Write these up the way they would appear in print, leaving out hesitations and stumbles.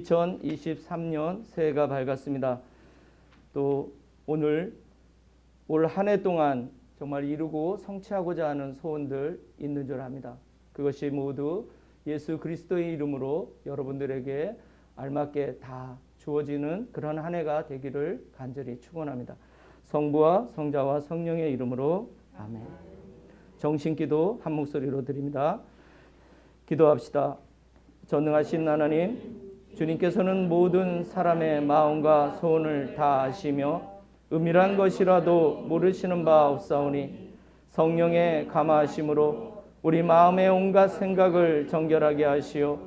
2023년 새해가 밝았습니다. 또 오늘 올 한 해 동안 정말 이루고 성취하고자 하는 소원들 있는 줄 압니다. 그것이 모두 예수 그리스도의 이름으로 여러분들에게 알맞게 다 주어지는 그런 한 해가 되기를 간절히 축원합니다. 성부와 성자와 성령의 이름으로 아멘. 정신기도 한 목소리로 드립니다. 기도합시다. 전능하신 하나님, 주님께서는 모든 사람의 마음과 소원을 다 아시며 은밀한 것이라도 모르시는 바 없사오니 성령의 감화하심으로 우리 마음의 온갖 생각을 정결하게 하시어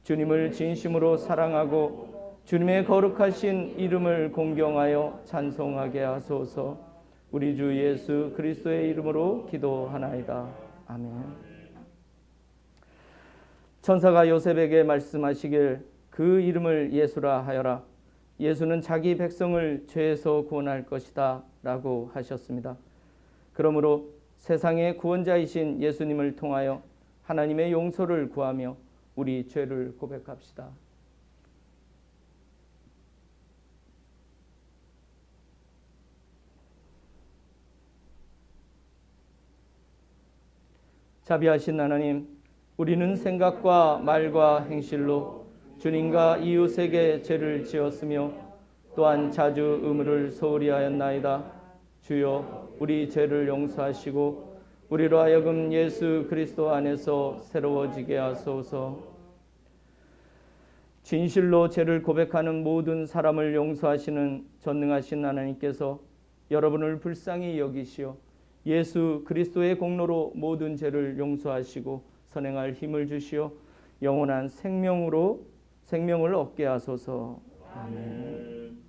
주님을 진심으로 사랑하고 주님의 거룩하신 이름을 공경하여 찬송하게 하소서. 우리 주 예수 그리스도의 이름으로 기도하나이다. 아멘. 천사가 요셉에게 말씀하시길 그 이름을 예수라 하여라. 예수는 자기 백성을 죄에서 구원할 것이다 라고 하셨습니다. 그러므로 세상의 구원자이신 예수님을 통하여 하나님의 용서를 구하며 우리 죄를 고백합시다. 자비하신 하나님, 우리는 생각과 말과 행실로 주님과 이웃에게 죄를 지었으며 또한 자주 의무를 소홀히 하였나이다. 주여, 우리 죄를 용서하시고 우리로 하여금 예수 그리스도 안에서 새로워지게 하소서. 진실로 죄를 고백하는 모든 사람을 용서하시는 전능하신 하나님께서 여러분을 불쌍히 여기시어 예수 그리스도의 공로로 모든 죄를 용서하시고 선행할 힘을 주시어 영원한 생명을 얻게 하소서. 아멘.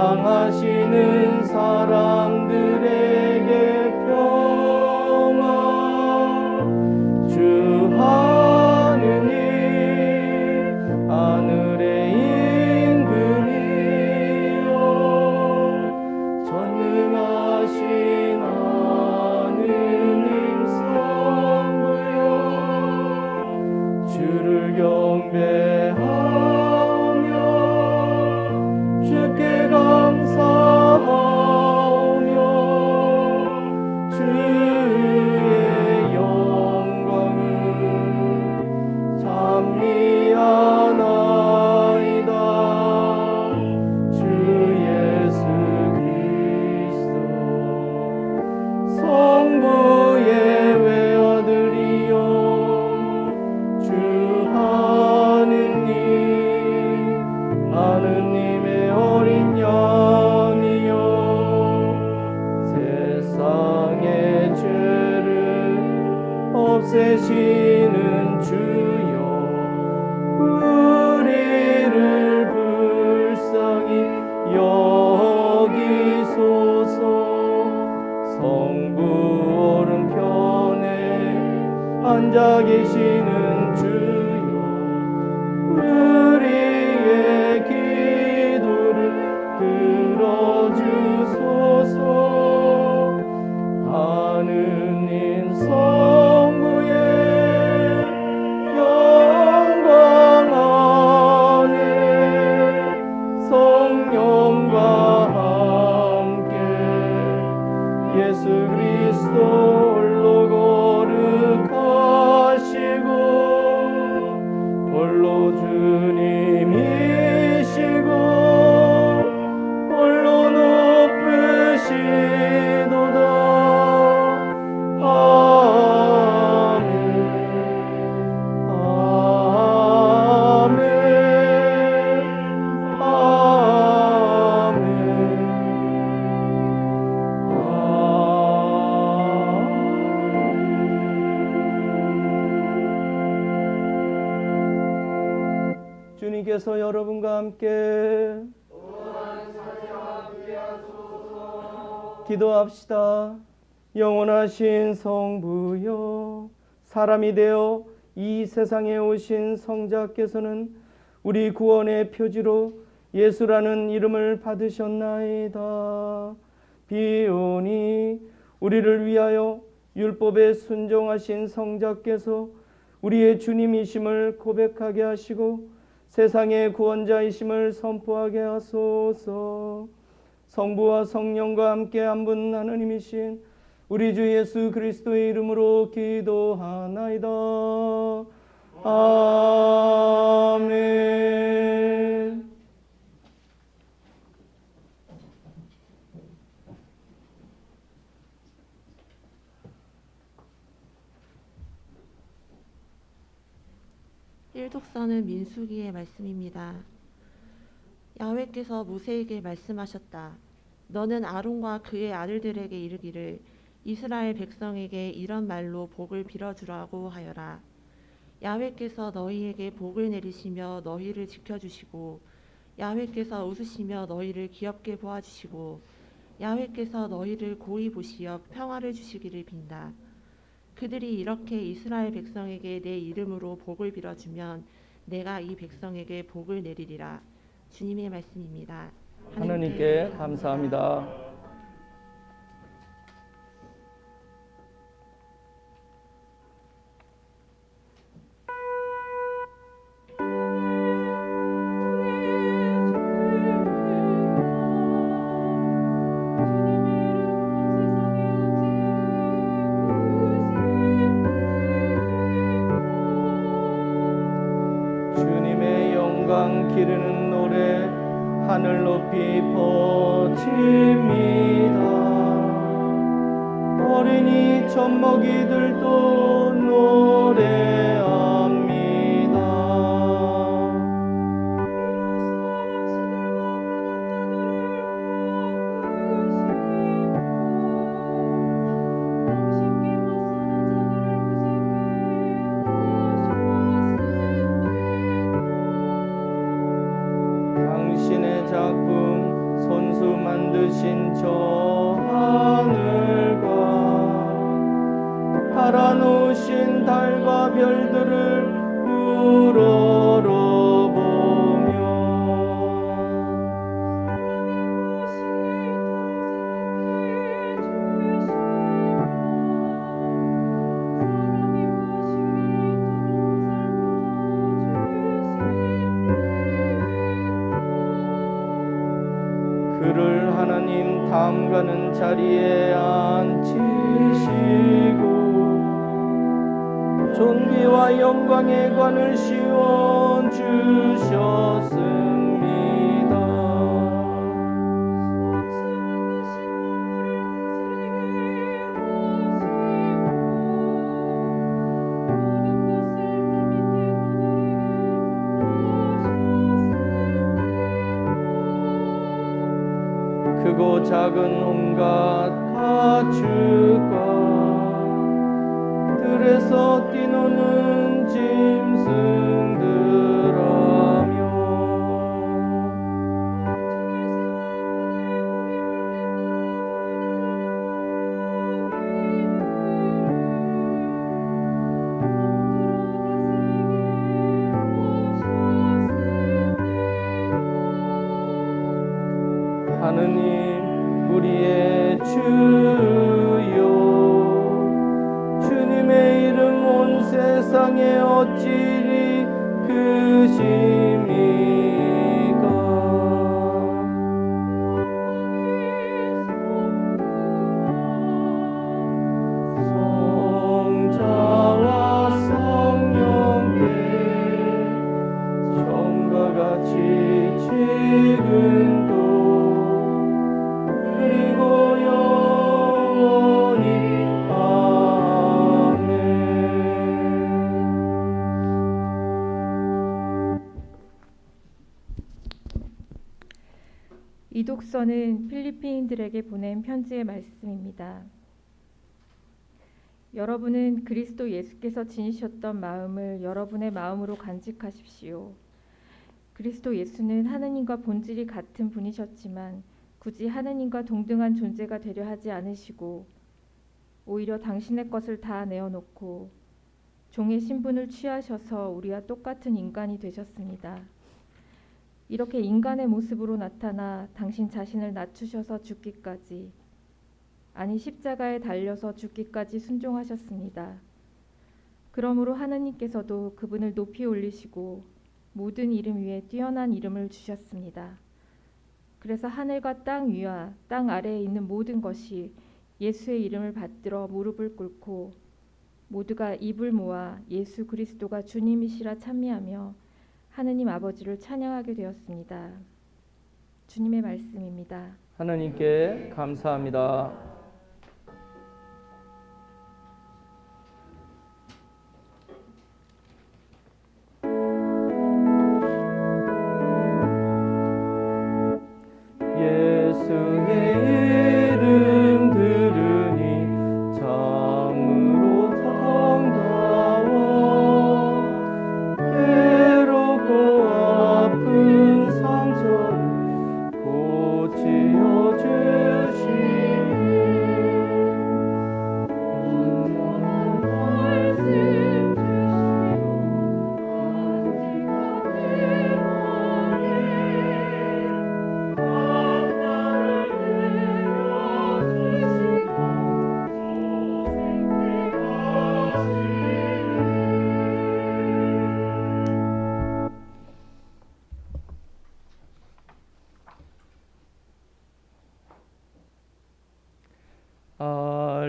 사랑하시는 사람들에게 평화. 주 하느님 하늘의 임금이여 전능하신 하느님 성부여 주를 경배하며 주께 감사하오며 앉아 계시는 주여 우리의 기도를 들어주소서. 하느님 성부의 영광 안에 성령과 함께 예수 그리스도 홀로 거룩하시고 홀로 주님이시고 홀로 높으시도다. 아멘. 아멘. 아멘. 주님께서 여러분과 함께 기도합시다. 영원하신 성부여, 사람이 되어 이 세상에 오신 성자께서는 우리 구원의 표지로 예수라는 이름을 받으셨나이다. 비오니 우리를 위하여 율법에 순종하신 성자께서 우리의 주님이심을 고백하게 하시고 세상의 구원자이심을 선포하게 하소서. 성부와 성령과 함께 한 분 하느님이신 우리 주 예수 그리스도의 이름으로 기도하나이다. 아멘. 일독서는 민수기의 말씀입니다. 야훼께서 모세에게 말씀하셨다. 너는 아론과 그의 아들들에게 이르기를 이스라엘 백성에게 이런 말로 복을 빌어주라고 하여라. 야훼께서 너희에게 복을 내리시며 너희를 지켜주시고 야훼께서 웃으시며 너희를 귀엽게 보아주시고 야훼께서 너희를 고이 보시어 평화를 주시기를 빈다. 그들이 이렇게 이스라엘 백성에게 내 이름으로 복을 빌어주면 내가 이 백성에게 복을 내리리라. 주님의 말씀입니다. 하나님께 감사합니다. 주님의 영광 기르는 노래 하늘 높이 퍼집니다. 어린이 젖먹이들도 노래합니다. 당신의 작품 손수 만드신 저 하늘과 달아놓으신 달과 별들을 우러러보며 그를 하나님 담가는 자리에 앉히시고 존귀와 영광의 관을 씌워 주셨습니다. 크고 작은 온갖 가축과 들에서 뛰노는 짐승들하며 하느님 우리의 주여, 주님의 이름 온 세상에 어찌리 크십니까? 성자와 성령께 처음과 같이 지금도 그리고 영원히 아멘. 이 독서는 필리핀인들에게 보낸 편지의 말씀입니다. 여러분은 그리스도 예수께서 지니셨던 마음을 여러분의 마음으로 간직하십시오. 그리스도 예수는 하느님과 본질이 같은 분이셨지만 굳이 하느님과 동등한 존재가 되려 하지 않으시고 오히려 당신의 것을 다 내어놓고 종의 신분을 취하셔서 우리와 똑같은 인간이 되셨습니다. 이렇게 인간의 모습으로 나타나 당신 자신을 낮추셔서 죽기까지, 아니 십자가에 달려서 죽기까지 순종하셨습니다. 그러므로 하느님께서도 그분을 높이 올리시고 모든 이름 위에 뛰어난 이름을 주셨습니다. 그래서 하늘과 땅 위와 땅 아래에 있는 모든 것이 예수의 이름을 받들어 무릎을 꿇고 모두가 입을 모아 예수 그리스도가 주님이시라 찬미하며 하느님 아버지를 찬양하게 되었습니다. 주님의 말씀입니다. 하나님께 감사합니다. 예수의 이름 들으니 참으로 정다워 괴롭고 아픈 상처를 고치어 주시네. 온전한 말씀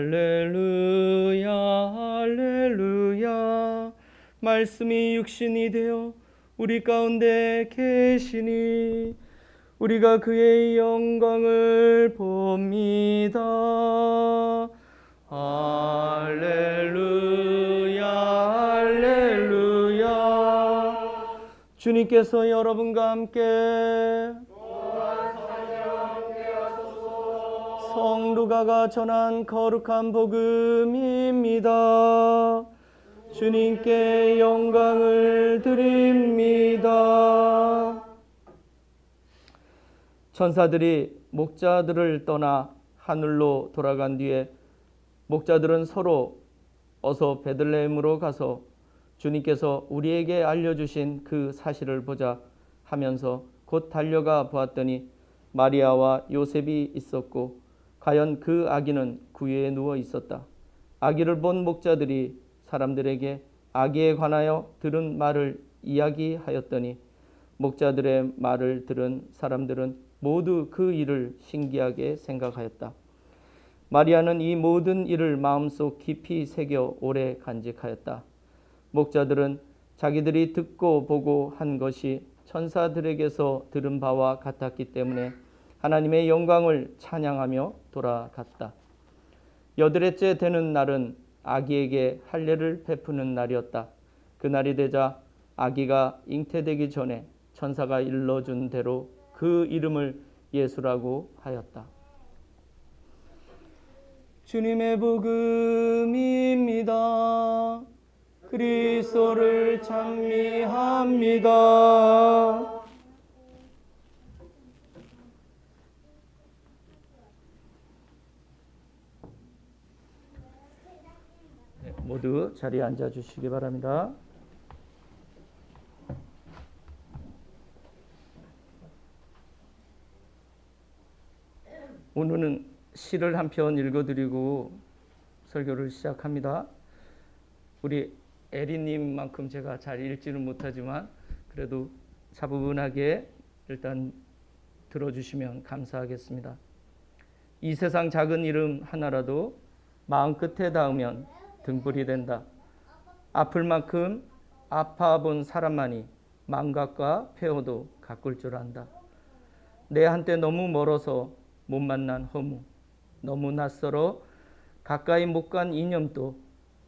할렐루야 할렐루야. 말씀이 육신이 되어 우리 가운데 계시니 우리가 그의 영광을 봅니다. 할렐루야 할렐루야. 주님께서 여러분과 함께 성루가가 전한 거룩한 복음입니다. 주님께 영광을 드립니다. 천사들이 목자들을 떠나 하늘로 돌아간 뒤에 목자들은 서로 어서 베들레헴으로 가서 주님께서 우리에게 알려주신 그 사실을 보자 하면서 곧 달려가 보았더니 마리아와 요셉이 있었고 과연 그 아기는 구유에 누워 있었다. 아기를 본 목자들이 사람들에게 아기에 관하여 들은 말을 이야기하였더니 목자들의 말을 들은 사람들은 모두 그 일을 신기하게 생각하였다. 마리아는 이 모든 일을 마음속 깊이 새겨 오래 간직하였다. 목자들은 자기들이 듣고 보고 한 것이 천사들에게서 들은 바와 같았기 때문에 하나님의 영광을 찬양하며 돌아갔다. 여드레째 되는 날은 아기에게 할례를 베푸는 날이었다. 그날이 되자 아기가 잉태되기 전에 천사가 일러준 대로 그 이름을 예수라고 하였다. 주님의 복음입니다. 그리스도를 찬미합니다. 모두 자리에 앉아 주시기 바랍니다. 오늘은 시를 한 편 읽어드리고 설교를 시작합니다. 우리 에리님만큼 제가 잘 읽지는 못하지만 그래도 차분하게 일단 들어주시면 감사하겠습니다. 이 세상 작은 이름 하나라도 마음 끝에 닿으면 등불이 된다. 아플 만큼 아파본 사람만이 망각과 폐허도 가꿀 줄 안다. 내 한때 너무 멀어서 못 만난 허무, 너무 낯설어 가까이 못 간 이념도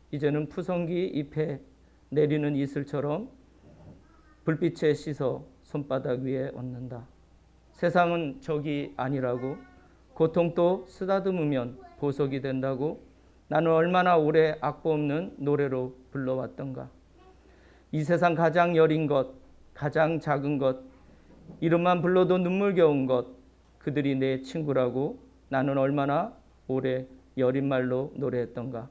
이제는 푸성기 잎에 내리는 이슬처럼 불빛에 씻어 손바닥 위에 얹는다. 세상은 적이 아니라고, 고통도 쓰다듬으면 보석이 된다고 나는 얼마나 오래 악보 없는 노래로 불러왔던가. 이 세상 가장 여린 것, 가장 작은 것, 이름만 불러도 눈물겨운 것, 그들이 내 친구라고 나는 얼마나 오래 여린 말로 노래했던가.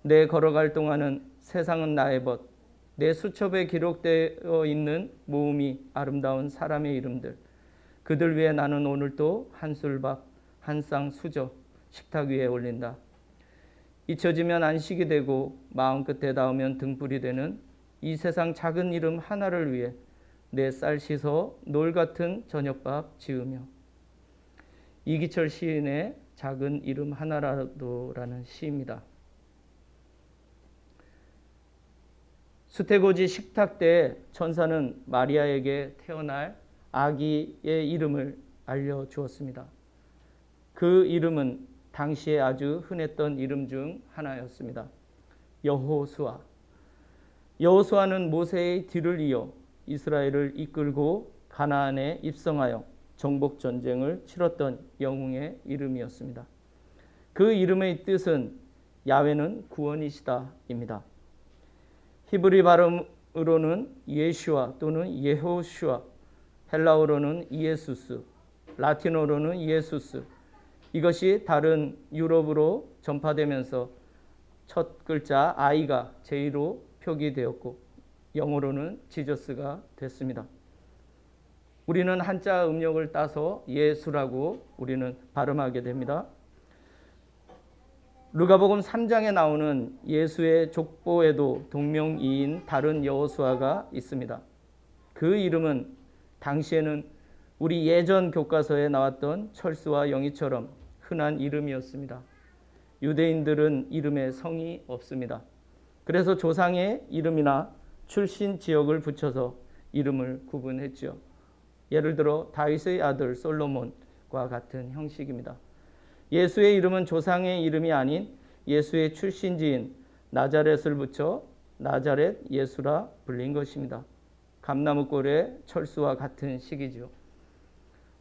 내 걸어갈 동안은 세상은 나의 벗, 내 수첩에 기록되어 있는 모음이 아름다운 사람의 이름들, 그들 위해 나는 오늘도 한술밥, 한 쌍 수저 식탁 위에 올린다. 잊혀지면 안식이 되고 마음 끝에 닿으면 등불이 되는 이 세상 작은 이름 하나를 위해 내 쌀 씻어 놀 같은 저녁밥 지으며. 이기철 시인의 작은 이름 하나라도라는 시입니다. 수태고지 식탁 때 천사는 마리아에게 태어날 아기의 이름을 알려주었습니다. 그 이름은 당시에 아주 흔했던 이름 중 하나였습니다. 여호수아. 여호수아는 모세의 뒤를 이어 이스라엘을 이끌고 가나안에 입성하여 정복 전쟁을 치렀던 영웅의 이름이었습니다. 그 이름의 뜻은 야훼는 구원이시다입니다. 히브리 발음으로는 예슈아 또는 예호슈아, 헬라어로는 이에수스, 라틴어로는 이에수스. 이것이 다른 유럽으로 전파되면서 첫 글자 I가 J로 표기되었고 영어로는 지저스가 됐습니다. 우리는 한자 음력을 따서 예수라고 우리는 발음하게 됩니다. 루가복음 3장에 나오는 예수의 족보에도 동명이인 다른 여호수아가 있습니다. 그 이름은 당시에는 우리 예전 교과서에 나왔던 철수와 영희처럼 흔한 이름이었습니다. 유대인들은 이름에 성이 없습니다. 그래서 조상의 이름이나 출신 지역을 붙여서 이름을 구분했죠. 예를 들어 다윗의 아들 솔로몬과 같은 형식입니다. 예수의 이름은 조상의 이름이 아닌 예수의 출신지인 나자렛을 붙여 나자렛 예수라 불린 것입니다. 감나무골의 철수와 같은 식이죠.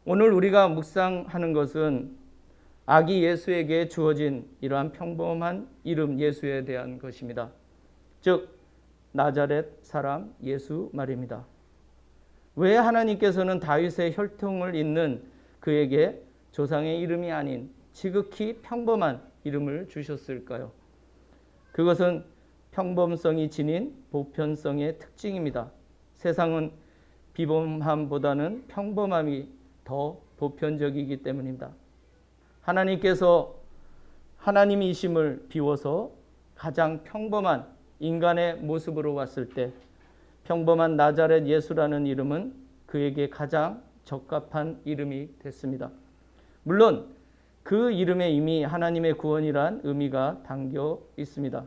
오늘 우리가 묵상하는 것은 아기 예수에게 주어진 이러한 평범한 이름 예수에 대한 것입니다. 즉 나자렛 사람 예수 말입니다. 왜 하나님께서는 다윗의 혈통을 잇는 그에게 조상의 이름이 아닌 지극히 평범한 이름을 주셨을까요? 그것은 평범성이 지닌 보편성의 특징입니다. 세상은 비범함보다는 평범함이 더 보편적이기 때문입니다. 하나님께서 하나님이심을 비워서 가장 평범한 인간의 모습으로 왔을 때 평범한 나자렛 예수라는 이름은 그에게 가장 적합한 이름이 됐습니다. 물론 그 이름에 이미 하나님의 구원이란 의미가 담겨 있습니다.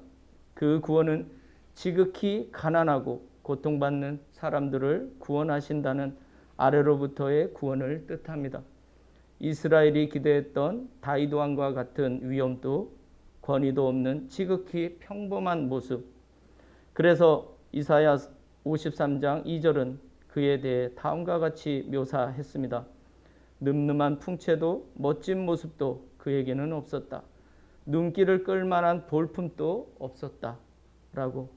그 구원은 지극히 가난하고 고통받는 사람들을 구원하신다는 아래로부터의 구원을 뜻합니다. 이스라엘이 기대했던 다윗 왕과 같은 위엄도 권위도 없는 지극히 평범한 모습. 그래서 이사야 53장 2절은 그에 대해 다음과 같이 묘사했습니다. 늠름한 풍채도 멋진 모습도 그에게는 없었다. 눈길을 끌만한 볼품도 없었다. 라고.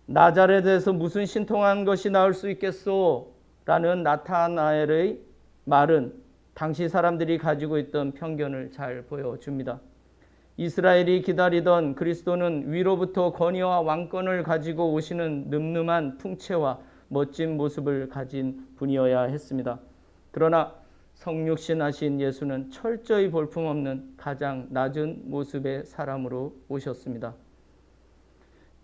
나자렛에서 무슨 신통한 것이 나올 수 있겠소? 라는 나타나엘의 말은 당시 사람들이 가지고 있던 편견을 잘 보여줍니다. 이스라엘이 기다리던 그리스도는 위로부터 권위와 왕권을 가지고 오시는 늠름한 풍채와 멋진 모습을 가진 분이어야 했습니다. 그러나 성육신하신 예수는 철저히 볼품없는 가장 낮은 모습의 사람으로 오셨습니다.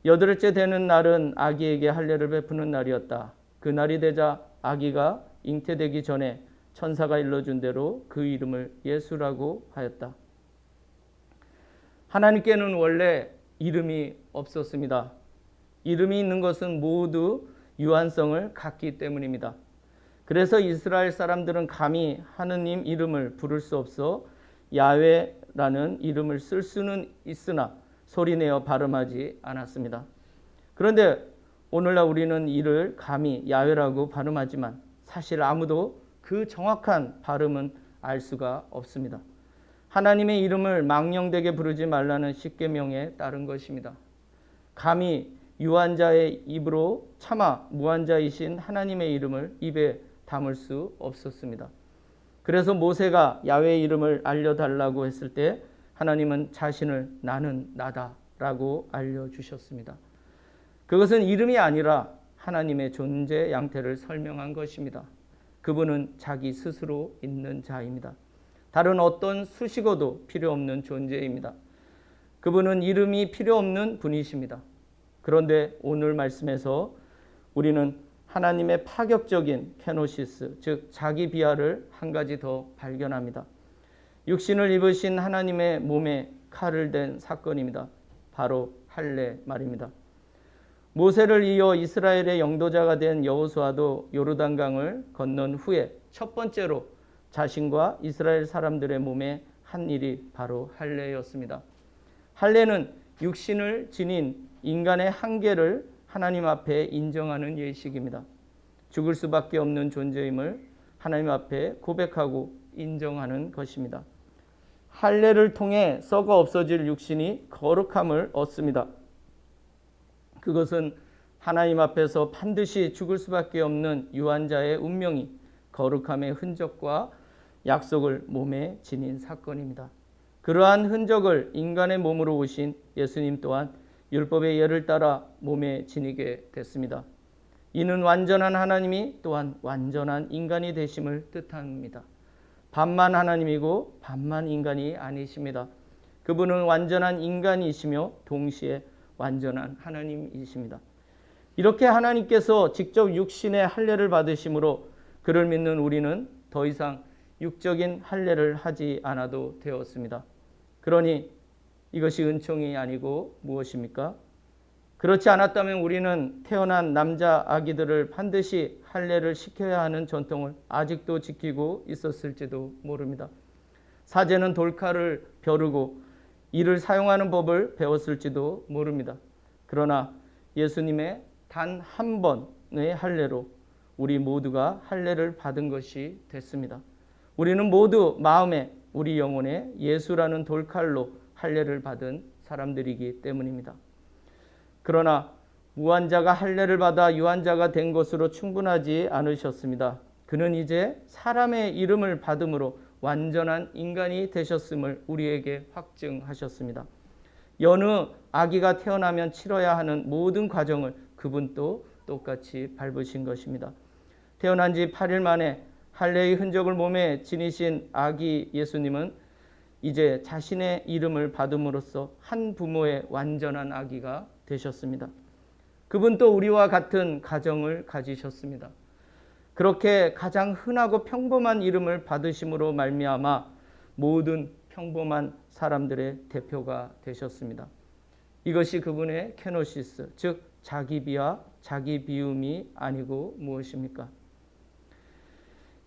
여덟째 되는 날은 아기에게 할례를 베푸는 날이었다. 그 날이 되자 아기가 잉태되기 전에 천사가 일러준 대로 그 이름을 예수라고 하였다. 하나님께는 원래 이름이 없었습니다. 이름이 있는 것은 모두 유한성을 갖기 때문입니다. 그래서 이스라엘 사람들은 감히 하느님 이름을 부를 수 없어 야훼라는 이름을 쓸 수는 있으나 소리내어 발음하지 않았습니다. 그런데 오늘날 우리는 이를 감히 야훼라고 발음하지만 사실 아무도 그 정확한 발음은 알 수가 없습니다. 하나님의 이름을 망령되게 부르지 말라는 십계명에 따른 것입니다. 감히 유한자의 입으로 차마 무한자이신 하나님의 이름을 입에 담을 수 없었습니다. 그래서 모세가 야훼의 이름을 알려달라고 했을 때 하나님은 자신을 나는 나다라고 알려주셨습니다. 그것은 이름이 아니라 하나님의 존재 양태를 설명한 것입니다. 그분은 자기 스스로 있는 자입니다. 다른 어떤 수식어도 필요 없는 존재입니다. 그분은 이름이 필요 없는 분이십니다. 그런데 오늘 말씀에서 우리는 하나님의 파격적인 케노시스, 즉 자기 비하를 한 가지 더 발견합니다. 육신을 입으신 하나님의 몸에 칼을 댄 사건입니다. 바로 할례 말입니다. 모세를 이어 이스라엘의 영도자가 된 여호수아도 요르단강을 건넌 후에 첫 번째로 자신과 이스라엘 사람들의 몸에 한 일이 바로 할례였습니다. 할례는 육신을 지닌 인간의 한계를 하나님 앞에 인정하는 예식입니다. 죽을 수밖에 없는 존재임을 하나님 앞에 고백하고 인정하는 것입니다. 할례를 통해 썩어 없어질 육신이 거룩함을 얻습니다. 그것은 하나님 앞에서 반드시 죽을 수밖에 없는 유한자의 운명이 거룩함의 흔적과 약속을 몸에 지닌 사건입니다. 그러한 흔적을 인간의 몸으로 오신 예수님 또한 율법의 예를 따라 몸에 지니게 됐습니다. 이는 완전한 하나님이 또한 완전한 인간이 되심을 뜻합니다. 반만 하나님이고 반만 인간이 아니십니다. 그분은 완전한 인간이시며 동시에 완전한 하나님이십니다. 이렇게 하나님께서 직접 육신의 할례를 받으심으로 그를 믿는 우리는 더 이상 육적인 할례를 하지 않아도 되었습니다. 그러니 이것이 은총이 아니고 무엇입니까? 그렇지 않았다면 우리는 태어난 남자 아기들을 반드시 할례를 시켜야 하는 전통을 아직도 지키고 있었을지도 모릅니다. 사제는 돌칼을 벼르고 이를 사용하는 법을 배웠을지도 모릅니다. 그러나 예수님의 단 한 번의 할례로 우리 모두가 할례를 받은 것이 됐습니다. 우리는 모두 마음에 우리 영혼에 예수라는 돌칼로 할례를 받은 사람들이기 때문입니다. 그러나 무한자가 할례를 받아 유한자가 된 것으로 충분하지 않으셨습니다. 그는 이제 사람의 이름을 받음으로 완전한 인간이 되셨음을 우리에게 확증하셨습니다. 여느 아기가 태어나면 치러야 하는 모든 과정을 그분도 똑같이 밟으신 것입니다. 태어난 지 8일 만에 할례의 흔적을 몸에 지니신 아기 예수님은 이제 자신의 이름을 받음으로써 한 부모의 완전한 아기가 되셨습니다. 그분도 우리와 같은 가정을 가지셨습니다. 그렇게 가장 흔하고 평범한 이름을 받으심으로 말미암아 모든 평범한 사람들의 대표가 되셨습니다. 이것이 그분의 케노시스, 즉 자기 비하, 자기 비움이 아니고 무엇입니까?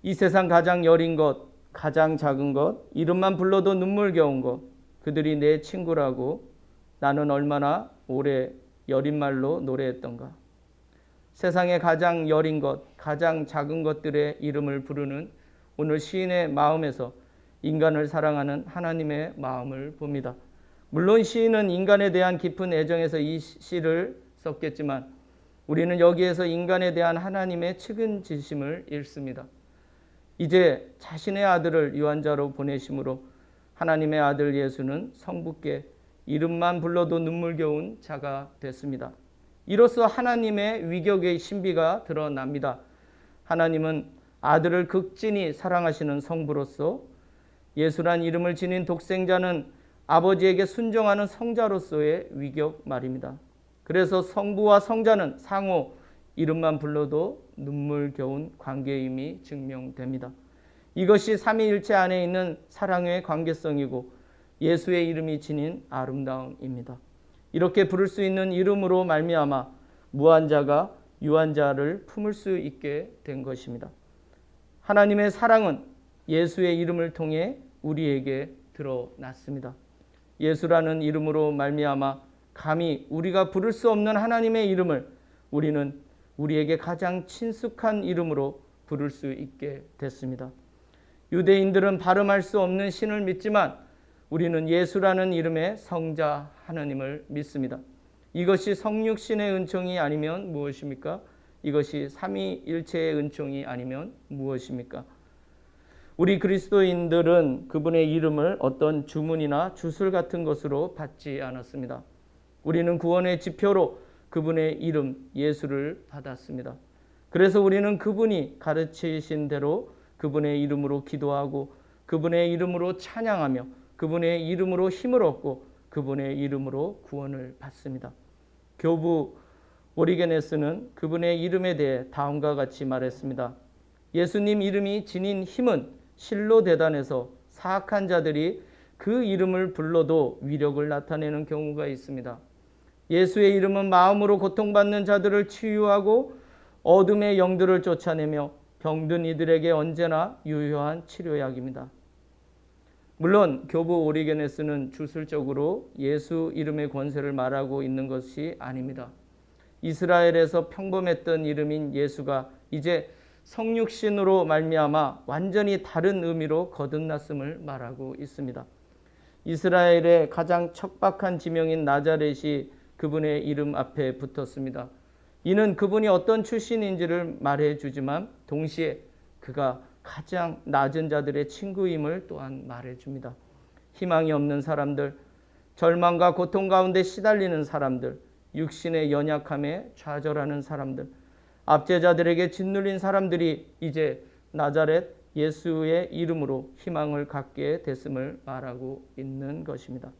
이 세상 가장 여린 것, 가장 작은 것, 이름만 불러도 눈물겨운 것, 그들이 내 친구라고 나는 얼마나 오래 여린 말로 노래했던가. 세상의 가장 여린 것, 가장 작은 것들의 이름을 부르는 오늘 시인의 마음에서 인간을 사랑하는 하나님의 마음을 봅니다. 물론 시인은 인간에 대한 깊은 애정에서 이 시를 썼겠지만 우리는 여기에서 인간에 대한 하나님의 측은지심을 읽습니다. 이제 자신의 아들을 유한자로 보내심으로 하나님의 아들 예수는 성부께 이름만 불러도 눈물겨운 자가 됐습니다. 이로써 하나님의 위격의 신비가 드러납니다. 하나님은 아들을 극진히 사랑하시는 성부로서 예수란 이름을 지닌 독생자는 아버지에게 순종하는 성자로서의 위격 말입니다. 그래서 성부와 성자는 상호 이름만 불러도 눈물겨운 관계임이 증명됩니다. 이것이 삼위일체 안에 있는 사랑의 관계성이고 예수의 이름이 지닌 아름다움입니다. 이렇게 부를 수 있는 이름으로 말미암아 무한자가 유한자를 품을 수 있게 된 것입니다. 하나님의 사랑은 예수의 이름을 통해 우리에게 드러났습니다. 예수라는 이름으로 말미암아 감히 우리가 부를 수 없는 하나님의 이름을 우리는 우리에게 가장 친숙한 이름으로 부를 수 있게 됐습니다. 유대인들은 발음할 수 없는 신을 믿지만 우리는 예수라는 이름의 성자 하나님을 믿습니다. 이것이 성육신의 은총이 아니면 무엇입니까? 이것이 삼위일체의 은총이 아니면 무엇입니까? 우리 그리스도인들은 그분의 이름을 어떤 주문이나 주술 같은 것으로 받지 않았습니다. 우리는 구원의 지표로 그분의 이름 예수를 받았습니다. 그래서 우리는 그분이 가르치신 대로 그분의 이름으로 기도하고 그분의 이름으로 찬양하며 그분의 이름으로 힘을 얻고 그분의 이름으로 구원을 받습니다. 교부 오리게네스는 그분의 이름에 대해 다음과 같이 말했습니다. 예수님 이름이 지닌 힘은 실로 대단해서 사악한 자들이 그 이름을 불러도 위력을 나타내는 경우가 있습니다. 예수의 이름은 마음으로 고통받는 자들을 치유하고 어둠의 영들을 쫓아내며 병든 이들에게 언제나 유효한 치료약입니다. 물론 교부 오리게네스는 주술적으로 예수 이름의 권세를 말하고 있는 것이 아닙니다. 이스라엘에서 평범했던 이름인 예수가 이제 성육신으로 말미암아 완전히 다른 의미로 거듭났음을 말하고 있습니다. 이스라엘의 가장 척박한 지명인 나자렛이 그분의 이름 앞에 붙었습니다. 이는 그분이 어떤 출신인지를 말해주지만 동시에 그가 가장 낮은 자들의 친구임을 또한 말해줍니다. 희망이 없는 사람들, 절망과 고통 가운데 시달리는 사람들, 육신의 연약함에 좌절하는 사람들, 압제자들에게 짓눌린 사람들이 이제 나자렛 예수의 이름으로 희망을 갖게 됐음을 말하고 있는 것입니다.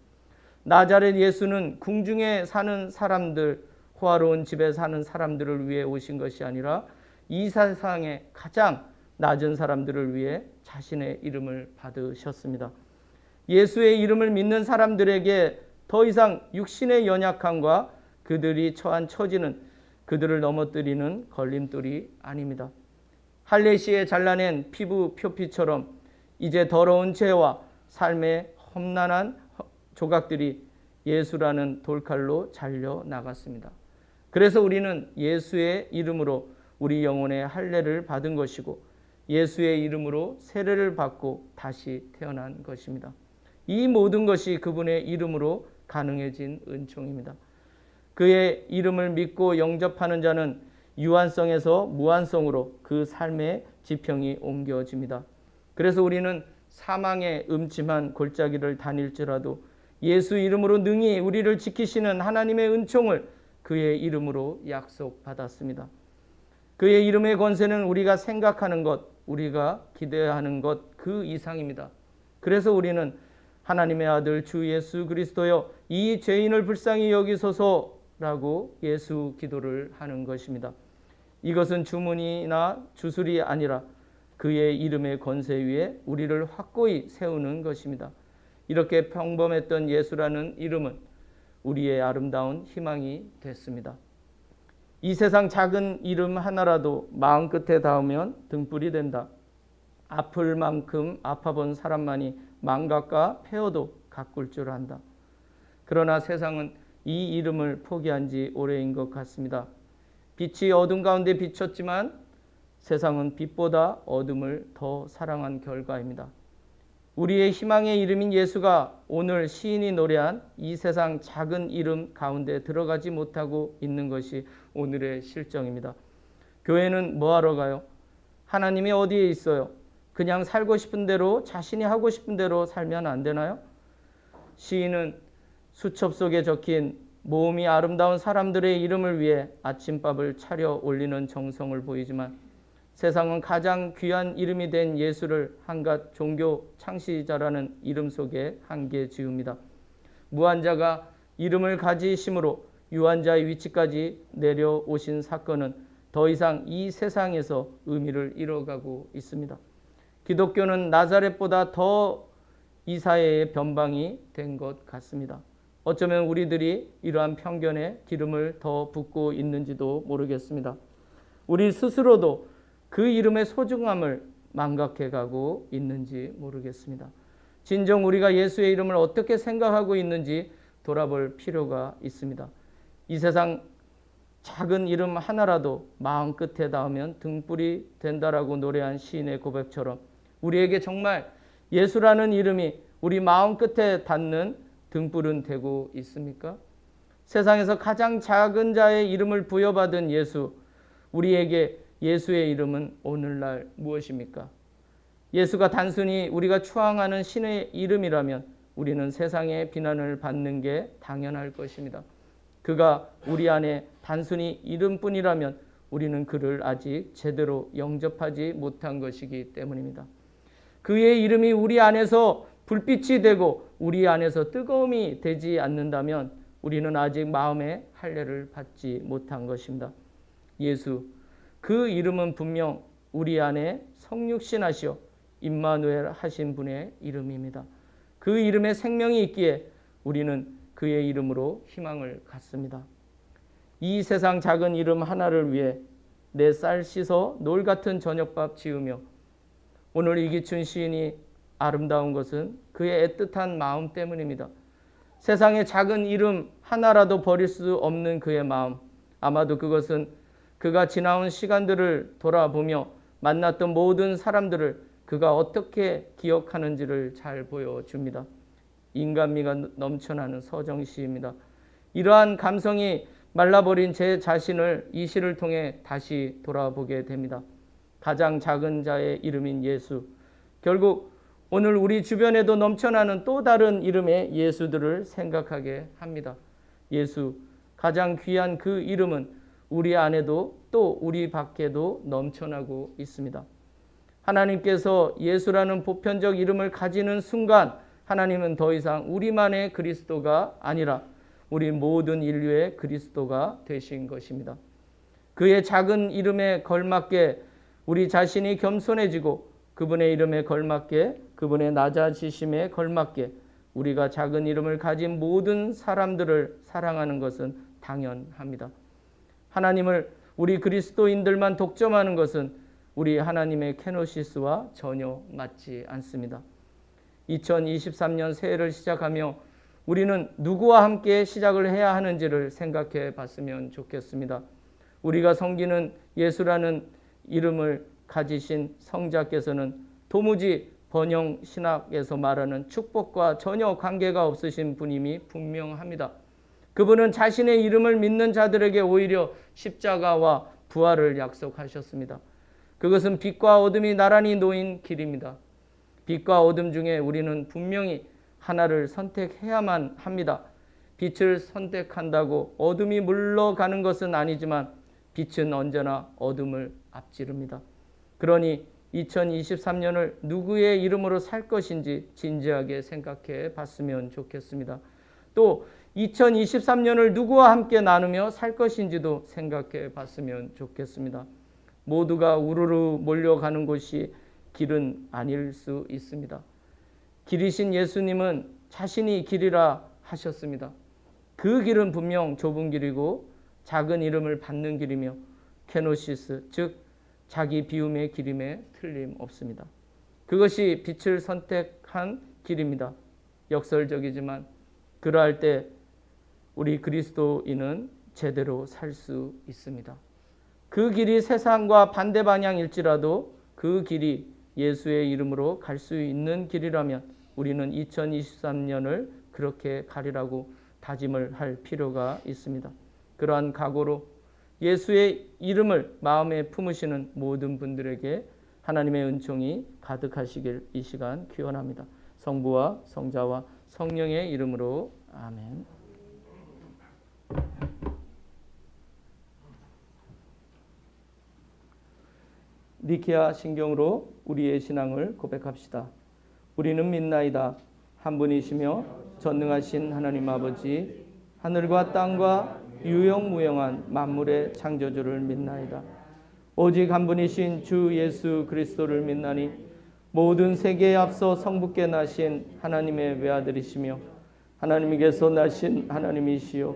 나자렛 예수는 궁중에 사는 사람들, 호화로운 집에 사는 사람들을 위해 오신 것이 아니라 이 세상의 가장 낮은 사람들을 위해 자신의 이름을 받으셨습니다. 예수의 이름을 믿는 사람들에게 더 이상 육신의 연약함과 그들이 처한 처지는 그들을 넘어뜨리는 걸림돌이 아닙니다. 할례시에 잘라낸 피부 표피처럼 이제 더러운 죄와 삶의 험난한 조각들이 예수라는 돌칼로 잘려 나갔습니다. 그래서 우리는 예수의 이름으로 우리 영혼의 할례를 받은 것이고 예수의 이름으로 세례를 받고 다시 태어난 것입니다. 이 모든 것이 그분의 이름으로 가능해진 은총입니다. 그의 이름을 믿고 영접하는 자는 유한성에서 무한성으로 그 삶의 지평이 옮겨집니다. 그래서 우리는 사망의 음침한 골짜기를 다닐지라도 예수 이름으로 능히 우리를 지키시는 하나님의 은총을 그의 이름으로 약속받았습니다. 그의 이름의 권세는 우리가 생각하는 것, 우리가 기대하는 것 그 이상입니다. 그래서 우리는 하나님의 아들 주 예수 그리스도여 이 죄인을 불쌍히 여기소서라고 예수 기도를 하는 것입니다. 이것은 주문이나 주술이 아니라 그의 이름의 권세 위에 우리를 확고히 세우는 것입니다. 이렇게 평범했던 예수라는 이름은 우리의 아름다운 희망이 됐습니다. 이 세상 작은 이름 하나라도 마음 끝에 닿으면 등불이 된다. 아플 만큼 아파본 사람만이 망각과 폐허도 가꿀 줄 안다. 그러나 세상은 이 이름을 포기한 지 오래인 것 같습니다. 빛이 어둠 가운데 비쳤지만 세상은 빛보다 어둠을 더 사랑한 결과입니다. 우리의 희망의 이름인 예수가 오늘 시인이 노래한 이 세상 작은 이름 가운데 들어가지 못하고 있는 것이 오늘의 실정입니다. 교회는 뭐하러 가요? 하나님이 어디에 있어요? 그냥 살고 싶은 대로 자신이 하고 싶은 대로 살면 안 되나요? 시인은 수첩 속에 적힌 모음이 아름다운 사람들의 이름을 위해 아침밥을 차려 올리는 정성을 보이지만 세상은 가장 귀한 이름이 된 예수를 한갓 종교 창시자라는 이름 속에 한계 지읍니다. 무한자가 이름을 가지심으로 유한자의 위치까지 내려오신 사건은 더 이상 이 세상에서 의미를 잃어가고 있습니다. 기독교는 나자렛보다 더 이 사회의 변방이 된 것 같습니다. 어쩌면 우리들이 이러한 편견에 기름을 더 붓고 있는지도 모르겠습니다. 우리 스스로도 그 이름의 소중함을 망각해가고 있는지 모르겠습니다. 진정 우리가 예수의 이름을 어떻게 생각하고 있는지 돌아볼 필요가 있습니다. 이 세상 작은 이름 하나라도 마음 끝에 닿으면 등불이 된다라고 노래한 시인의 고백처럼 우리에게 정말 예수라는 이름이 우리 마음 끝에 닿는 등불은 되고 있습니까? 세상에서 가장 작은 자의 이름을 부여받은 예수, 우리에게 예수의 이름은 오늘날 무엇입니까? 예수가 단순히 우리가 추앙하는 신의 이름이라면 우리는 세상의 비난을 받는 게 당연할 것입니다. 그가 우리 안에 단순히 이름뿐이라면 우리는 그를 아직 제대로 영접하지 못한 것이기 때문입니다. 그의 이름이 우리 안에서 불빛이 되고 우리 안에서 뜨거움이 되지 않는다면 우리는 아직 마음의 할례를 받지 못한 것입니다. 예수, 그 이름은 분명 우리 안에 성육신하시어 임마누엘 하신 분의 이름입니다. 그 이름에 생명이 있기에 우리는 그의 이름으로 희망을 갖습니다. 이 세상 작은 이름 하나를 위해 내 쌀 씻어 놀 같은 저녁밥 지으며 오늘 이기춘 시인이 아름다운 것은 그의 애틋한 마음 때문입니다. 세상의 작은 이름 하나라도 버릴 수 없는 그의 마음, 아마도 그것은 그가 지나온 시간들을 돌아보며 만났던 모든 사람들을 그가 어떻게 기억하는지를 잘 보여줍니다. 인간미가 넘쳐나는 서정시입니다. 이러한 감성이 말라버린 제 자신을 이 시를 통해 다시 돌아보게 됩니다. 가장 작은 자의 이름인 예수, 결국 오늘 우리 주변에도 넘쳐나는 또 다른 이름의 예수들을 생각하게 합니다. 예수, 가장 귀한 그 이름은 우리 안에도 또 우리 밖에도 넘쳐나고 있습니다. 하나님께서 예수라는 보편적 이름을 가지는 순간 하나님은 더 이상 우리만의 그리스도가 아니라 우리 모든 인류의 그리스도가 되신 것입니다. 그의 작은 이름에 걸맞게 우리 자신이 겸손해지고 그분의 이름에 걸맞게 그분의 낮아지심에 걸맞게 우리가 작은 이름을 가진 모든 사람들을 사랑하는 것은 당연합니다. 하나님을 우리 그리스도인들만 독점하는 것은 우리 하나님의 케노시스와 전혀 맞지 않습니다. 2023년 새해를 시작하며 우리는 누구와 함께 시작을 해야 하는지를 생각해 봤으면 좋겠습니다. 우리가 섬기는 예수라는 이름을 가지신 성자께서는 도무지 번영 신학에서 말하는 축복과 전혀 관계가 없으신 분임이 분명합니다. 그분은 자신의 이름을 믿는 자들에게 오히려 십자가와 부활을 약속하셨습니다. 그것은 빛과 어둠이 나란히 놓인 길입니다. 빛과 어둠 중에 우리는 분명히 하나를 선택해야만 합니다. 빛을 선택한다고 어둠이 물러가는 것은 아니지만 빛은 언제나 어둠을 앞지릅니다. 그러니 2023년을 누구의 이름으로 살 것인지 진지하게 생각해 봤으면 좋겠습니다. 또 2023년을 누구와 함께 나누며 살 것인지도 생각해 봤으면 좋겠습니다. 모두가 우르르 몰려가는 곳이 길은 아닐 수 있습니다. 길이신 예수님은 자신이 길이라 하셨습니다. 그 길은 분명 좁은 길이고 작은 이름을 받는 길이며 케노시스, 즉 자기 비움의 길임에 틀림없습니다. 그것이 빛을 선택한 길입니다. 역설적이지만 그러할 때 우리 그리스도인은 제대로 살 수 있습니다. 그 길이 세상과 반대 방향일지라도 그 길이 예수의 이름으로 갈 수 있는 길이라면 우리는 2023년을 그렇게 가리라고 다짐을 할 필요가 있습니다. 그러한 각오로 예수의 이름을 마음에 품으시는 모든 분들에게 하나님의 은총이 가득하시길 이 시간 기원합니다. 성부와 성자와 성령의 이름으로 아멘. 니케아 신경으로 우리의 신앙을 고백합시다. 우리는 믿나이다. 한 분이시며 전능하신 하나님 아버지, 하늘과 땅과 유영무영한 만물의 창조주를 믿나이다. 오직 한 분이신 주 예수 그리스도를 믿나니 모든 세계에 앞서 성부께 나신 하나님의 외아들이시며 하나님께서 나신 하나님이시요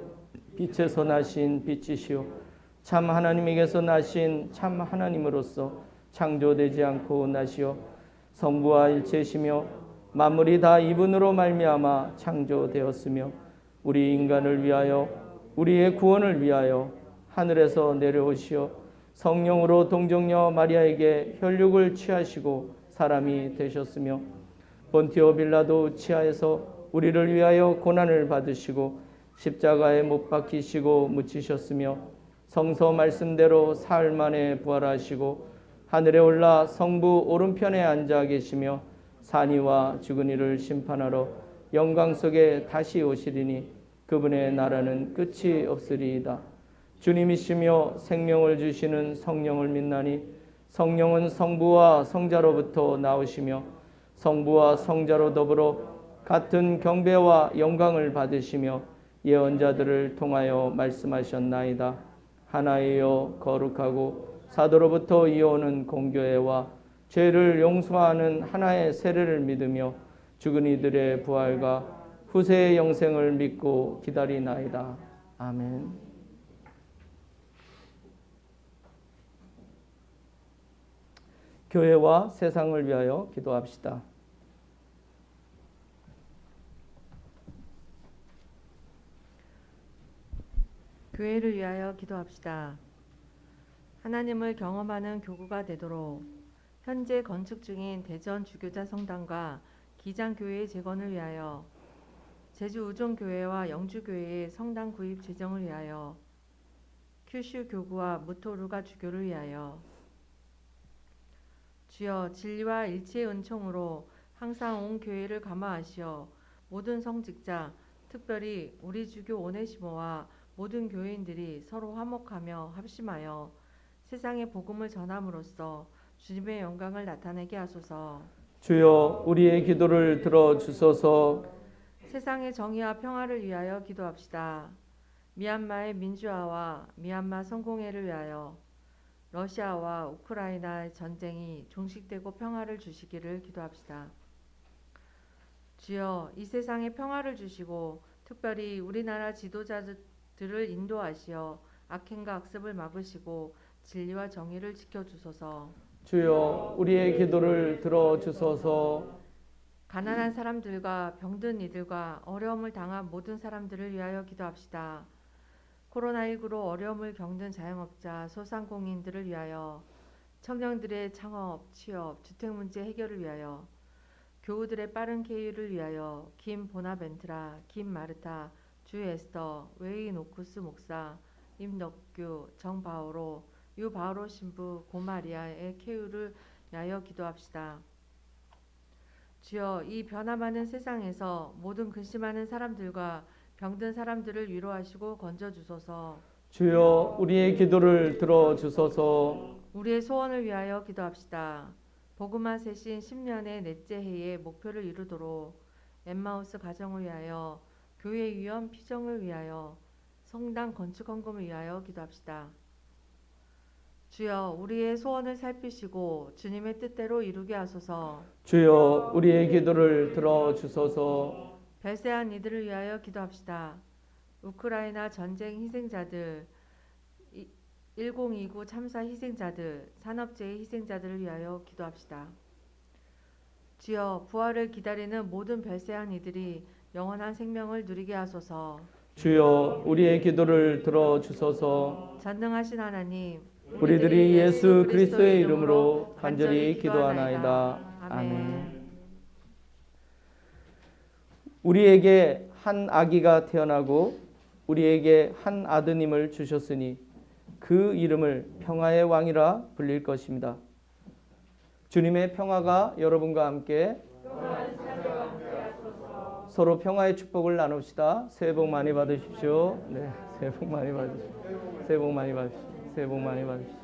빛에서 나신 빛이시요 참 하나님에게서 나신 참 하나님으로서 창조되지 않고 나시어 성부와 일체시며 만물이 다 이분으로 말미암아 창조되었으며 우리 인간을 위하여 우리의 구원을 위하여 하늘에서 내려오시어 성령으로 동정녀 마리아에게 혈육을 취하시고 사람이 되셨으며 본티오 빌라도 치하에서 우리를 위하여 고난을 받으시고 십자가에 못 박히시고 묻히셨으며 성서 말씀대로 사흘 만에 부활하시고 하늘에 올라 성부 오른편에 앉아 계시며 산이와 죽은 이를 심판하러 영광 속에 다시 오시리니 그분의 나라는 끝이 없으리이다. 주님이시며 생명을 주시는 성령을 믿나니 성령은 성부와 성자로부터 나오시며 성부와 성자로 더불어 같은 경배와 영광을 받으시며 예언자들을 통하여 말씀하셨나이다. 하나이요 거룩하고 사도로부터 이어오는 공교회와 죄를 용서하는 하나의 세례를 믿으며 죽은 이들의 부활과 후세의 영생을 믿고 기다리나이다. 아멘. 교회와 세상을 위하여 기도합시다. 교회를 위하여 기도합시다. 하나님을 경험하는 교구가 되도록 현재 건축 중인 대전 주교자 성당과 기장교회의 재건을 위하여 제주 우종교회와 영주교회의 성당 구입 재정을 위하여 큐슈 교구와 무토루가 주교를 위하여 주여 진리와 일치의 은총으로 항상 온 교회를 감화하시어 모든 성직자 특별히 우리 주교 오네시모와 모든 교인들이 서로 화목하며 합심하여 세상의 복음을 전함으로써 주님의 영광을 나타내게 하소서. 주여 우리의 기도를 들어주소서. 세상의 정의와 평화를 위하여 기도합시다. 미얀마의 민주화와 미얀마 성공회를 위하여 러시아와 우크라이나의 전쟁이 종식되고 평화를 주시기를 기도합시다. 주여 이 세상에 평화를 주시고 특별히 우리나라 지도자들을 인도하시어 악행과 악습을 막으시고 진리와 정의를 지켜주소서. 주여 우리의 기도를 들어주소서. 가난한 사람들과 병든 이들과 어려움을 당한 모든 사람들을 위하여 기도합시다. 코로나19로 어려움을 겪는 자영업자, 소상공인들을 위하여 청년들의 창업, 취업, 주택 문제 해결을 위하여 교우들의 빠른 쾌유를 위하여 김 보나벤트라, 김 마르타, 주 에스더, 웨이 노쿠스 목사, 임덕규, 정바오로, 유바오로 신부, 고마리아의 쾌유를 위하여 기도합시다. 주여 이 변화많은 세상에서 모든 근심하는 사람들과 병든 사람들을 위로하시고 건져주소서. 주여 우리의 기도를 들어주소서. 우리의 소원을 위하여 기도합시다. 복음화 세신 10년의 넷째 해의 목표를 이루도록 엠마우스 가정을 위하여 교회 위원 피정을 위하여 성당 건축 헌금을 위하여 기도합시다. 주여 우리의 소원을 살피시고 주님의 뜻대로 이루게 하소서. 주여 우리의 기도를 들어주소서. 별세한 이들을 위하여 기도합시다. 우크라이나 전쟁 희생자들, 1029 참사 희생자들, 산업재해 희생자들을 위하여 기도합시다. 주여 부활을 기다리는 모든 별세한 이들이 영원한 생명을 누리게 하소서. 주여 우리의 기도를 들어주소서. 전능하신 하나님, 우리들이 예수 그리스도의 이름으로 간절히 기도하나이다. 아멘. 우리에게 한 아기가 태어나고 우리에게 한 아드님을 주셨으니 그 이름을 평화의 왕이라 불릴 것입니다. 주님의 평화가 여러분과 함께 서로 평화의 축복을 나눕시다. 새해 복 많이 받으십시오. 네, 새해 복 많이 받으십시오. 새해 복 많이 받으십시오. 새해 복 많이 받으십시오.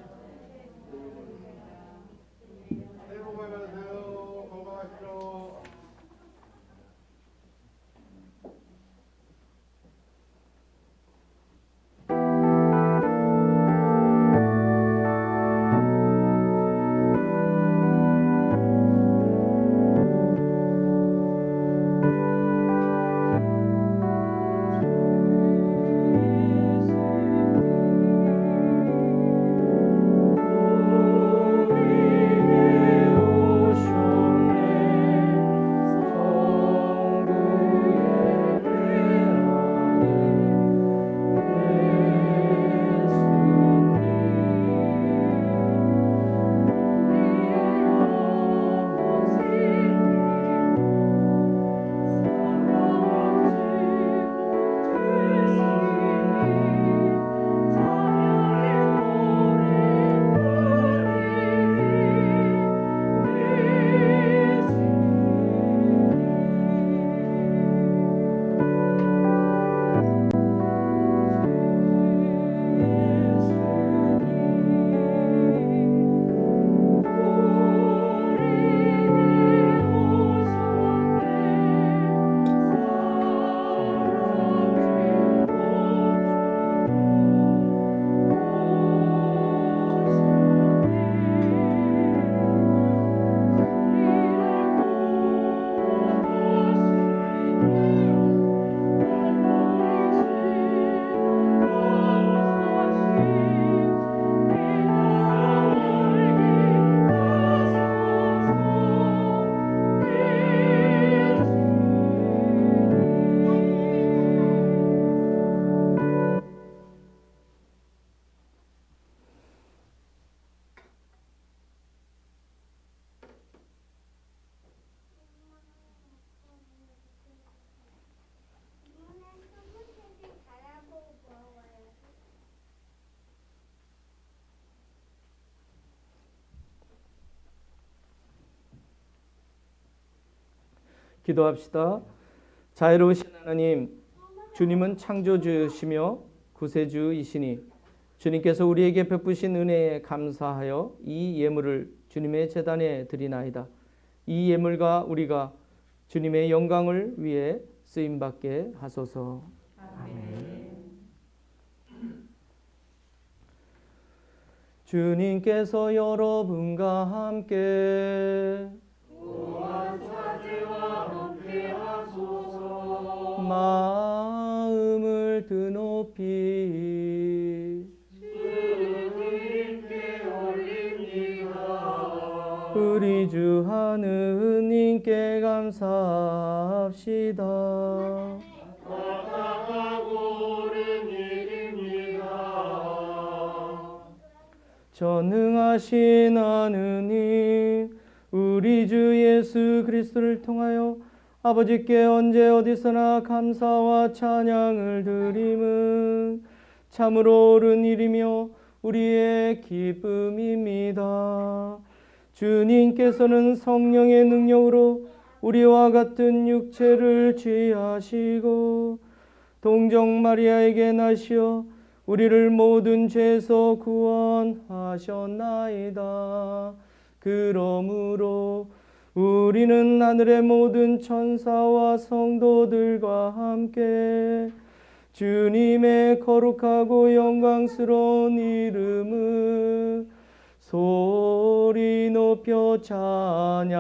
기도합시다. 자애로우신 하나님, 주님은 창조주시며 구세주이시니 주님께서 우리에게 베푸신 은혜에 감사하여 이 예물을 주님의 제단에 드리나이다. 이 예물과 우리가 주님의 영광을 위해 쓰임받게 하소서. 아멘. 주님께서 여러분과 함께 마음을 드높이 주님께 올립니다. 우리 주 하느님께 감사합시다. 마땅하고 옳은 일입니다. 전능하신 하느님, 우리 주 예수 그리스도를 통하여 아버지께 언제 어디서나 감사와 찬양을 드림은 참으로 옳은 일이며 우리의 기쁨입니다. 주님께서는 성령의 능력으로 우리와 같은 육체를 취하시고 동정 마리아에게 나시어 우리를 모든 죄에서 구원하셨나이다. 그러므로 우리는 하늘의 모든 천사와 성도들과 함께 주님의 거룩하고 영광스러운 이름을 소리 높여 찬양하나이다.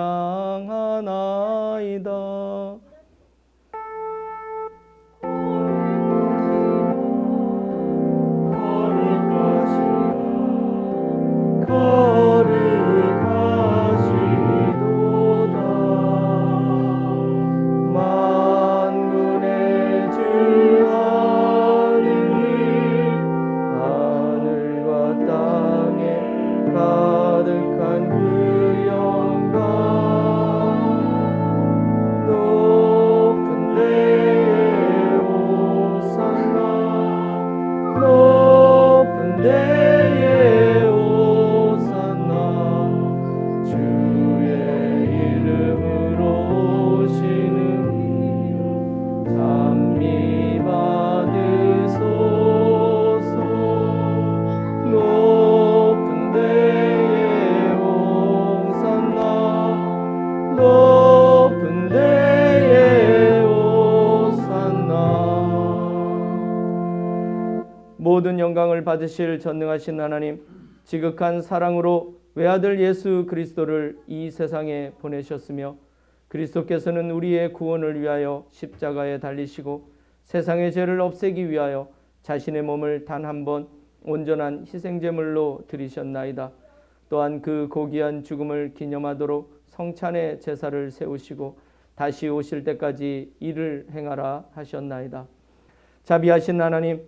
모든 영광을 받으실 전능하신 하나님, 지극한 사랑으로 외아들 예수 그리스도를 이 세상에 보내셨으며 그리스도께서는 우리의 구원을 위하여 십자가에 달리시고 세상의 죄를 없애기 위하여 자신의 몸을 단 한 번 온전한 희생제물로 드리셨나이다. 또한 그 고귀한 죽음을 기념하도록 성찬의 제사를 세우시고 다시 오실 때까지 이를 행하라 하셨나이다. 자비하신 하나님,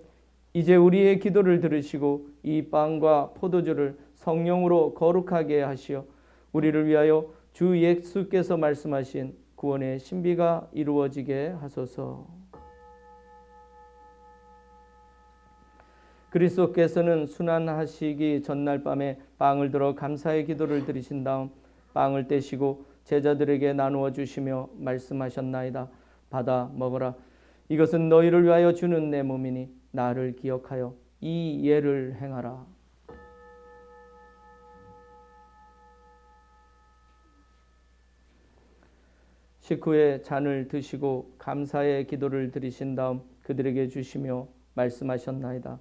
이제 우리의 기도를 들으시고 이 빵과 포도주를 성령으로 거룩하게 하시어 우리를 위하여 주 예수께서 말씀하신 구원의 신비가 이루어지게 하소서. 그리스도께서는 순환하시기 전날 밤에 빵을 들어 감사의 기도를 드리신 다음 빵을 떼시고 제자들에게 나누어 주시며 말씀하셨나이다. 받아 먹어라. 이것은 너희를 위하여 주는 내 몸이니 나를 기억하여 이 예를 행하라. 식후에 잔을 드시고 감사의 기도를 드리신 다음 그들에게 주시며 말씀하셨나이다.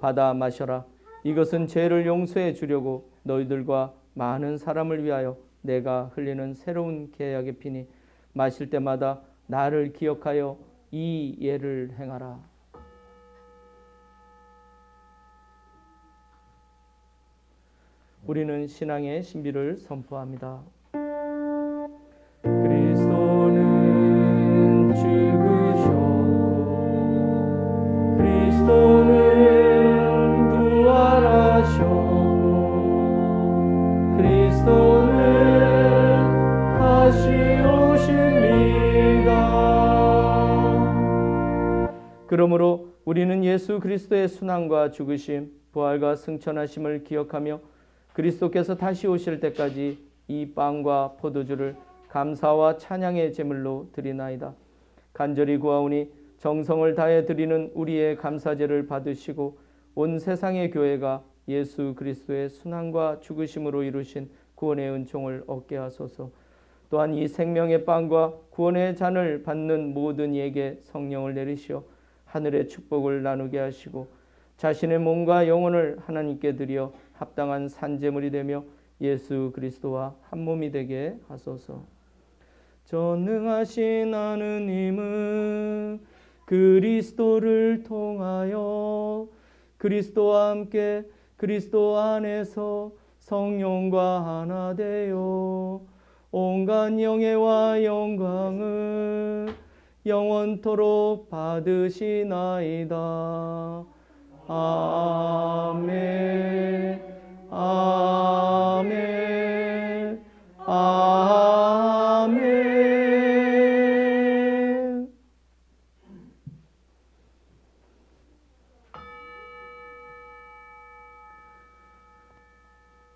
받아 마셔라. 이것은 죄를 용서해 주려고 너희들과 많은 사람을 위하여 내가 흘리는 새로운 계약의 피니 마실 때마다 나를 기억하여 이 예를 행하라. 우리는 신앙의 신비를 선포합니다. 그리스도는 죽으셨고 그리스도는 부활하셨고 그리스도는 다시 오십니다. 그러므로 우리는 예수 그리스도의 순환과 죽으심, 부활과 승천하심을 기억하며 그리스도께서 다시 오실 때까지 이 빵과 포도주를 감사와 찬양의 제물로 드리나이다. 간절히 구하오니 정성을 다해 드리는 우리의 감사제를 받으시고 온 세상의 교회가 예수 그리스도의 순환과 죽으심으로 이루신 구원의 은총을 얻게 하소서. 또한 이 생명의 빵과 구원의 잔을 받는 모든 이에게 성령을 내리시어 하늘의 축복을 나누게 하시고 자신의 몸과 영혼을 하나님께 드려 합당한 산제물이 되며 예수 그리스도와 한 몸이 되게 하소서. 전능하신 하느님은 그리스도를 통하여 그리스도와 함께 그리스도 안에서 성령과 하나 되어 온갖 영예와 영광을 영원토록 받으시나이다. 아멘. 아멘. 아멘.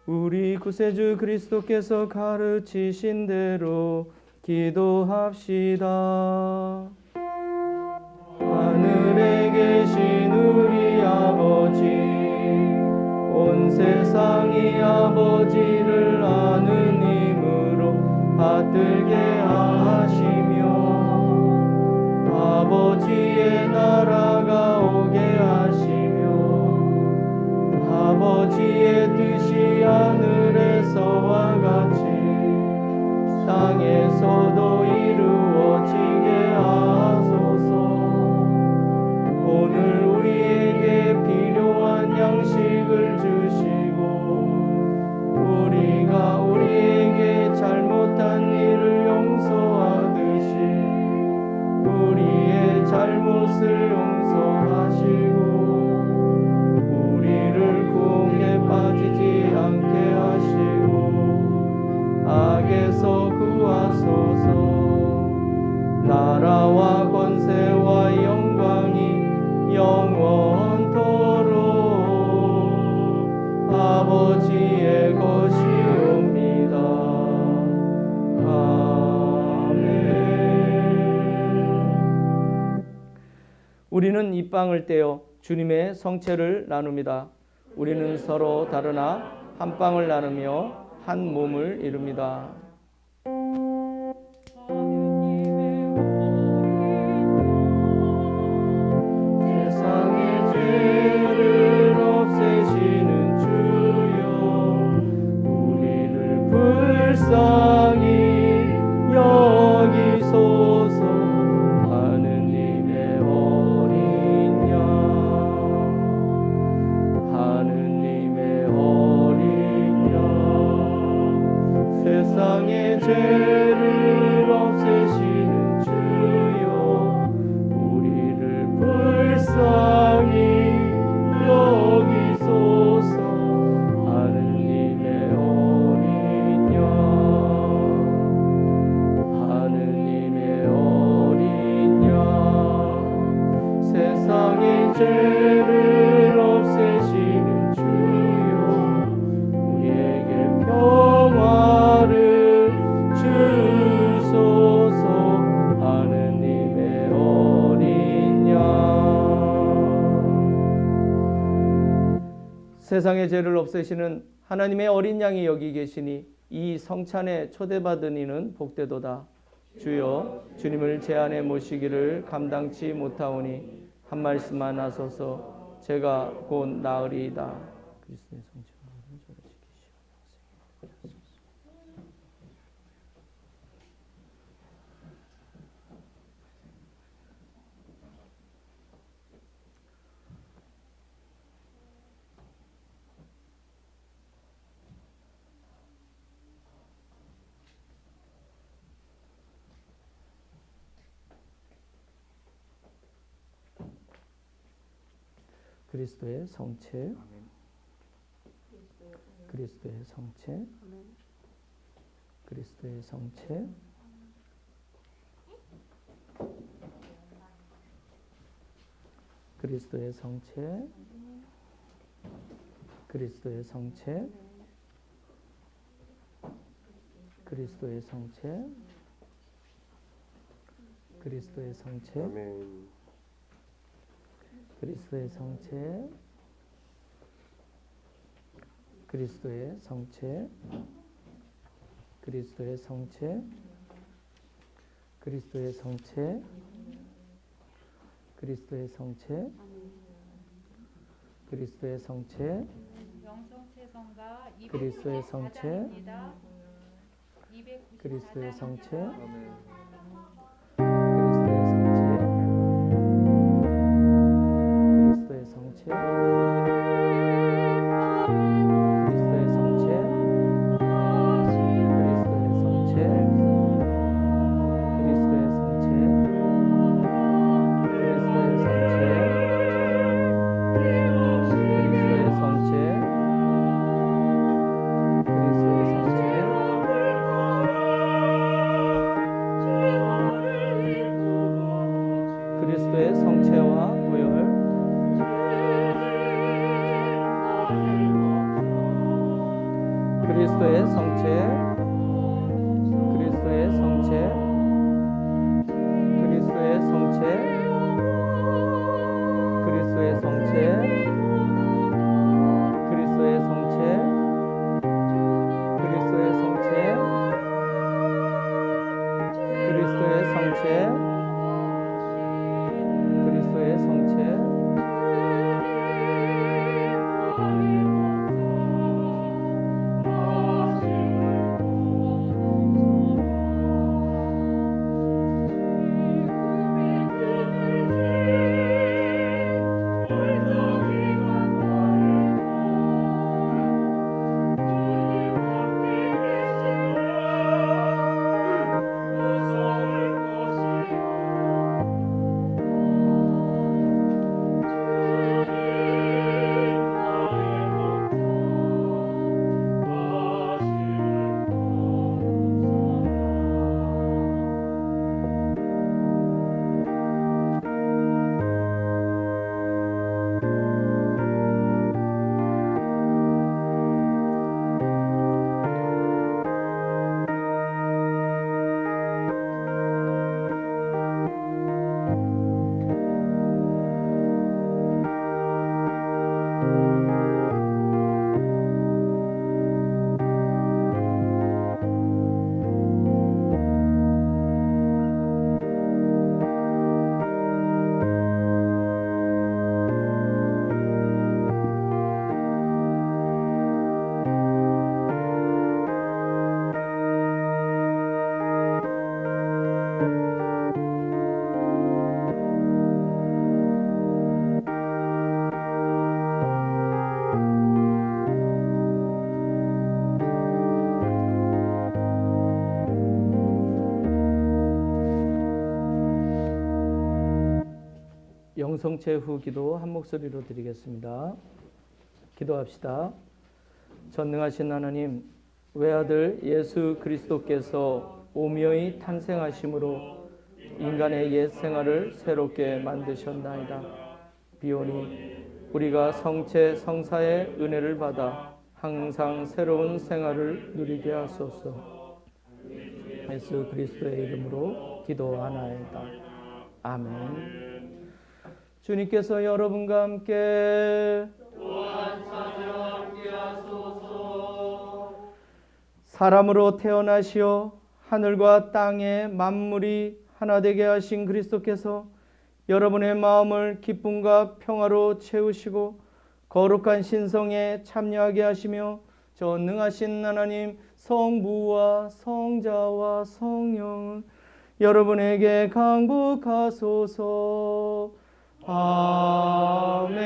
우리 구세주 그리스도께서 가르치신 대로 기도합시다. 하늘에 계신 우리 아버지, 온 세상이 아버지를 아는 힘으로 받들게 하시며 아버지의 나라가 오게 하시며 아버지의 뜻이 하늘에서와 같이 땅에서도 이루어지게 하소서. 오늘 우리에게 필요한 양식을 주시고 우리가 우리에게 잘못한 일을 용서하듯이 우리의 잘못을 용서하시고 우리를 구원에 빠지지 않게 하시고 악에서 구하소서. 나라와 권세와 영광이 영원토록 아버지의 것이옵니다. 아멘. 우리는 이 빵을 떼어 주님의 성체를 나눕니다. 우리는 서로 다르나 한 빵을 나누며 한 몸을 이룹니다. 세상의 죄를 없애시는 주여, 우리를 불쌍히 여기소서. 하느님의 어린 양, 하느님의 어린 양, 세상의 죄를 없애시는 주여, 우리를 불쌍히 여기소서. 하느님의 어린 양, 하느님의 어린 양, 세상의 죄를 없애시는 주여, 우리에게 평화를 주소서. 하느님의 어린 양. 세상의 죄를 없애시는 하나님의 어린 양이 여기 계시니 이 성찬에 초대받은 이는 복되도다. 주여, 주님을 제 안에 모시기를 감당치 못하오니 한 말씀만 하소서. 제가 곧 나으리이다. 그리스도의 성찬 모든 죄를 지키시오. 그리스도의 성체, 그리스도의 성체, 그리스도의 성체, 그리스도의 성체, 그리스도의 성체, 그리스도의 성체, 그리스도의 성체, 아멘. 그리스도의 성체, 그리스도의 성체, 그리스도의 성체, 그리스도의 성체, 그리스도의 성체, 그리스도의 성체, 영성체성가 그리스도의 성체, 294장입니다. 그리스도의 성체, 아멘. 그리스도의 성체, 그리스도의 성체, 그리스도의 성체, 그리스도의 성체, 그리스도의 성체, 그리스도의 성체, 그리스도의 성체, 그리스도의 성체와 구열, 그리스도의 성체, 그리스도의 성체, 그리스도의 성체, 그리스도의 성체, 그리스도의 성체, 그리스도의 성체, 그리스도의 성체, 그리스도의 성체, 영성체 후 기도 한 목소리로 드리겠습니다. 기도합시다. 전능하신 하나님, 외아들 예수 그리스도께서 오묘히 탄생하심으로 인간의 옛 생활을 새롭게 만드셨나이다. 비오니 우리가 성체 성사의 은혜를 받아 항상 새로운 생활을 누리게 하소서. 예수 그리스도의 이름으로 기도하나이다. 아멘. 주님께서 여러분과 함께 사람으로 태어나시어 하늘과 땅의 만물이 하나 되게 하신 그리스도께서 여러분의 마음을 기쁨과 평화로 채우시고 거룩한 신성에 참여하게 하시며 전능하신 하나님 성부와 성자와 성령을 여러분에게 강복하소서. 아멘.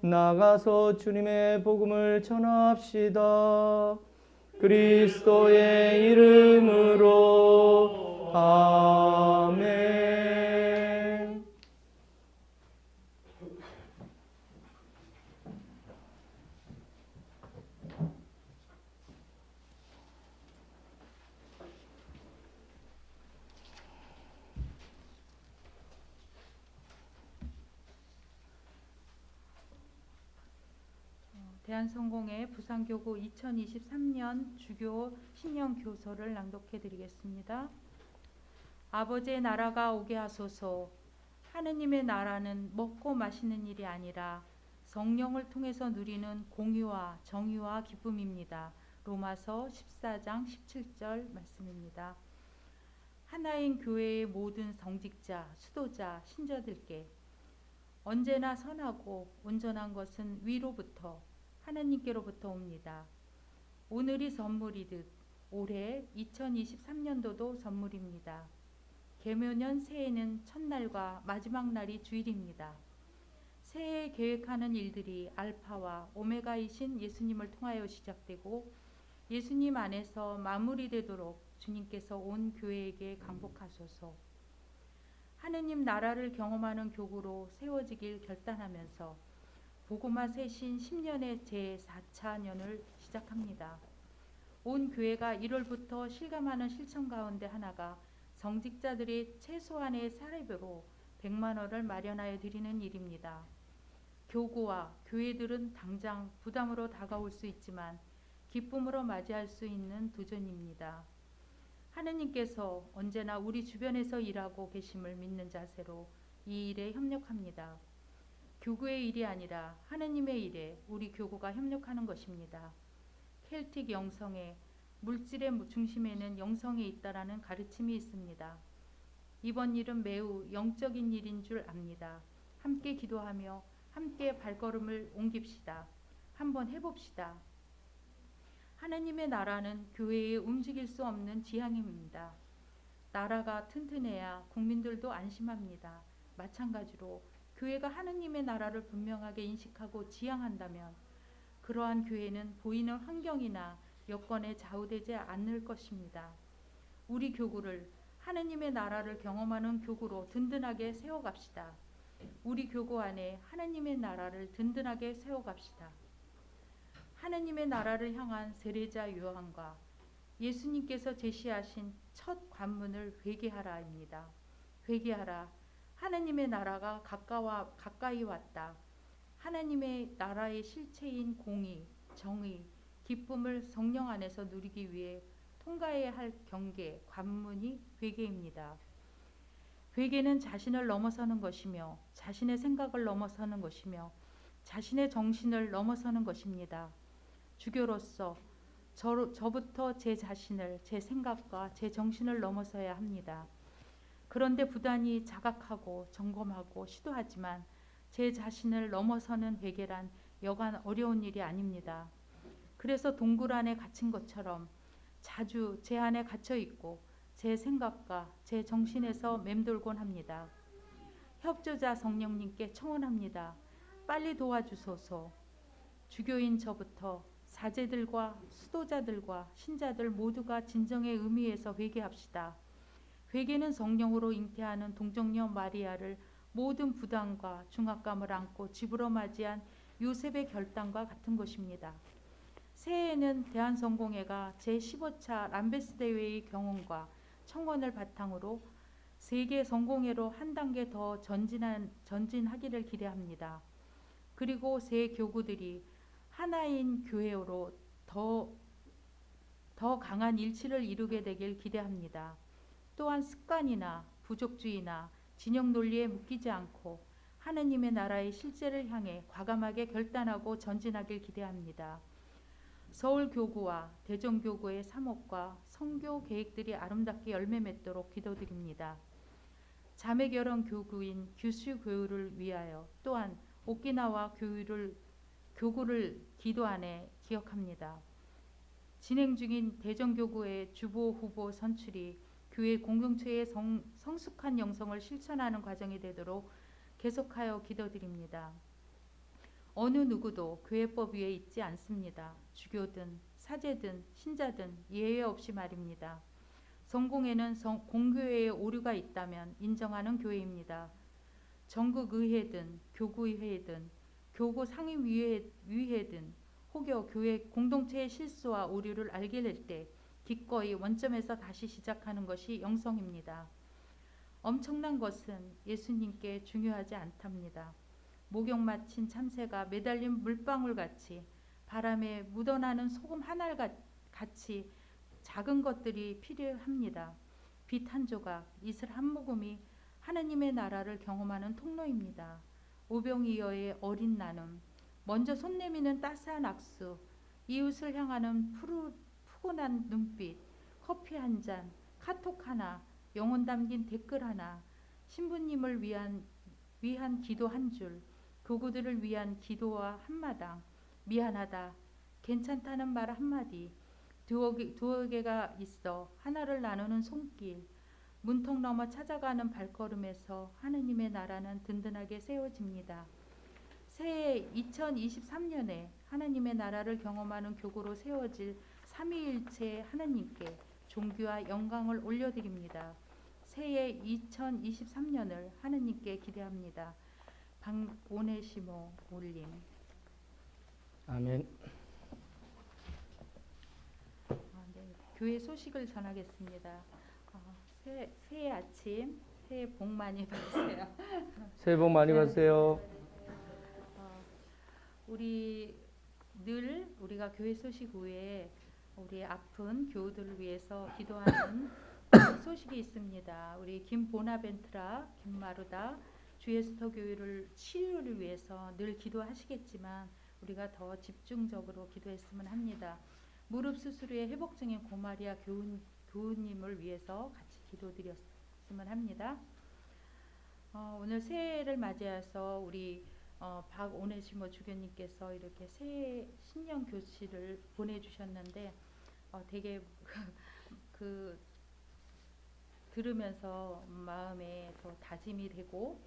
나가서 주님의 복음을 전합시다. 그리스도의 이름으로. 아멘. 대한성공회 부산교구 2023년 주교 신년 교서를 낭독해 드리겠습니다. 아버지의 나라가 오게 하소서. 하느님의 나라는 먹고 마시는 일이 아니라 성령을 통해서 누리는 공의와 정의와 기쁨입니다. 로마서 14장 17절 말씀입니다. 하나인 교회의 모든 성직자, 수도자, 신자들께 언제나 선하고 온전한 것은 위로부터 하나님께로부터 옵니다. 오늘이 선물이듯 올해 2023년도도 선물입니다. 계묘년 새해는 첫날과 마지막 날이 주일입니다. 새해에 계획하는 일들이 알파와 오메가이신 예수님을 통하여 시작되고 예수님 안에서 마무리되도록 주님께서 온 교회에게 강복하소서. 하느님 나라를 경험하는 교구로 세워지길 결단하면서 복음화 세신 10년의 제4차년을 시작합니다. 온 교회가 1월부터 실감하는 실천 가운데 하나가 성직자들의 최소한의 사례비로 100만 원을 마련하여 드리는 일입니다. 교구와 교회들은 당장 부담으로 다가올 수 있지만 기쁨으로 맞이할 수 있는 도전입니다. 하느님께서 언제나 우리 주변에서 일하고 계심을 믿는 자세로 이 일에 협력합니다. 교구의 일이 아니라 하느님의 일에 우리 교구가 협력하는 것입니다. 켈틱 영성에 물질의 중심에는 영성이 있다라는 가르침이 있습니다. 이번 일은 매우 영적인 일인 줄 압니다. 함께 기도하며 함께 발걸음을 옮깁시다. 한번 해봅시다. 하나님의 나라는 교회에 움직일 수 없는 지향입니다. 나라가 튼튼해야 국민들도 안심합니다. 마찬가지로 교회가 하느님의 나라를 분명하게 인식하고 지향한다면 그러한 교회는 보이는 환경이나 여건에 좌우되지 않을 것입니다. 우리 교구를 하느님의 나라를 경험하는 교구로 든든하게 세워갑시다. 우리 교구 안에 하느님의 나라를 든든하게 세워갑시다. 하느님의 나라를 향한 세례자 요한과 예수님께서 제시하신 첫 관문을 회개하라입니다. 회개하라. 하느님의 나라가 가까이 왔다. 하나님의 나라의 실체인 공의, 정의, 기쁨을 성령 안에서 누리기 위해 통과해야 할 경계, 관문이 회개입니다. 회개는 자신을 넘어서는 것이며 자신의 생각을 넘어서는 것이며 자신의 정신을 넘어서는 것입니다. 주교로서 저부터 제 자신을, 제 생각과 제 정신을 넘어서야 합니다. 그런데 부단히 자각하고 점검하고 시도하지만 제 자신을 넘어서는 회개란 여간 어려운 일이 아닙니다. 그래서 동굴 안에 갇힌 것처럼 자주 제 안에 갇혀 있고 제 생각과 제 정신에서 맴돌곤 합니다. 협조자 성령님께 청원합니다. 빨리 도와주소서. 주교인 저부터 사제들과 수도자들과 신자들 모두가 진정의 의미에서 회개합시다. 회개는 성령으로 잉태하는 동정녀 마리아를 모든 부담과 중압감을 안고 집으로 맞이한 요셉의 결단과 같은 것입니다. 새해에는 대한성공회가 제15차 람베스 대회의 경험과 청원을 바탕으로 세계 성공회로 한 단계 더 전진하기를 기대합니다. 그리고 새 교구들이 하나인 교회로 더 강한 일치를 이루게 되길 기대합니다. 또한 습관이나 부족주의나 진영 논리에 묶이지 않고 하느님의 나라의 실제를 향해 과감하게 결단하고 전진하길 기대합니다. 서울교구와 대전교구의 사목과 선교 계획들이 아름답게 열매 맺도록 기도드립니다. 자매결혼 교구인 규슈 교우를 위하여 또한 오키나와 교구를 기도 안에 기억합니다. 진행 중인 대전교구의 주보 후보 선출이 교회 공동체의 성숙한 영성을 실천하는 과정이 되도록 계속하여 기도드립니다. 어느 누구도 교회법 위에 있지 않습니다. 주교든 사제든 신자든 예외 없이 말입니다. 성공회는 공교회에 오류가 있다면 인정하는 교회입니다. 전국의회든 교구의회든 교구 상임위회든 혹여 교회 공동체의 실수와 오류를 알게 될 때 기꺼이 원점에서 다시 시작하는 것이 영성입니다. 엄청난 것은 예수님께 중요하지 않답니다. 목욕 마친 참새가 매달린 물방울같이 바람에 묻어나는 소금 한 알 같이 작은 것들이 필요합니다. 빛 한 조각, 이슬 한 모금이 하나님의 나라를 경험하는 통로입니다. 오병이어의 어린 나눔, 먼저 손 내미는 따스한 악수, 이웃을 향하는 푸근한 눈빛, 커피 한 잔, 카톡 하나, 영혼 담긴 댓글 하나, 신부님을 위한 기도 한 줄, 교구들을 위한 기도와 한마당, 미안하다, 괜찮다는 말 한마디, 두어 개가 있어 하나를 나누는 손길, 문턱 넘어 찾아가는 발걸음에서 하느님의 나라는 든든하게 세워집니다. 새해 2023년에 하나님의 나라를 경험하는 교구로 세워질 삼위일체 하나님께 존귀와 영광을 올려드립니다. 새해 2023년을 하느님께 기대합니다. 오네시모 올림. 아멘. 네, 교회 소식을 전하겠습니다. 새해 아침 새해 복 많이 받으세요. 새해 복 많이 받으세요. 우리가 교회 소식 후에 우리 아픈 교우들을 위해서 기도하는 소식이 있습니다. 우리 김보나벤트라, 김마루다 주에스터 교회를 치유를 위해서 늘 기도하시겠지만 우리가 더 집중적으로 기도했으면 합니다. 무릎 수술 후에 회복 중인 고마리아 교우님을 위해서 같이 기도드렸으면 합니다. 오늘 새해를 맞이해서 우리 박오네시모 주교님께서 이렇게 새해 신년 교시를 보내주셨는데 되게 들으면서 마음에 더 다짐이 되고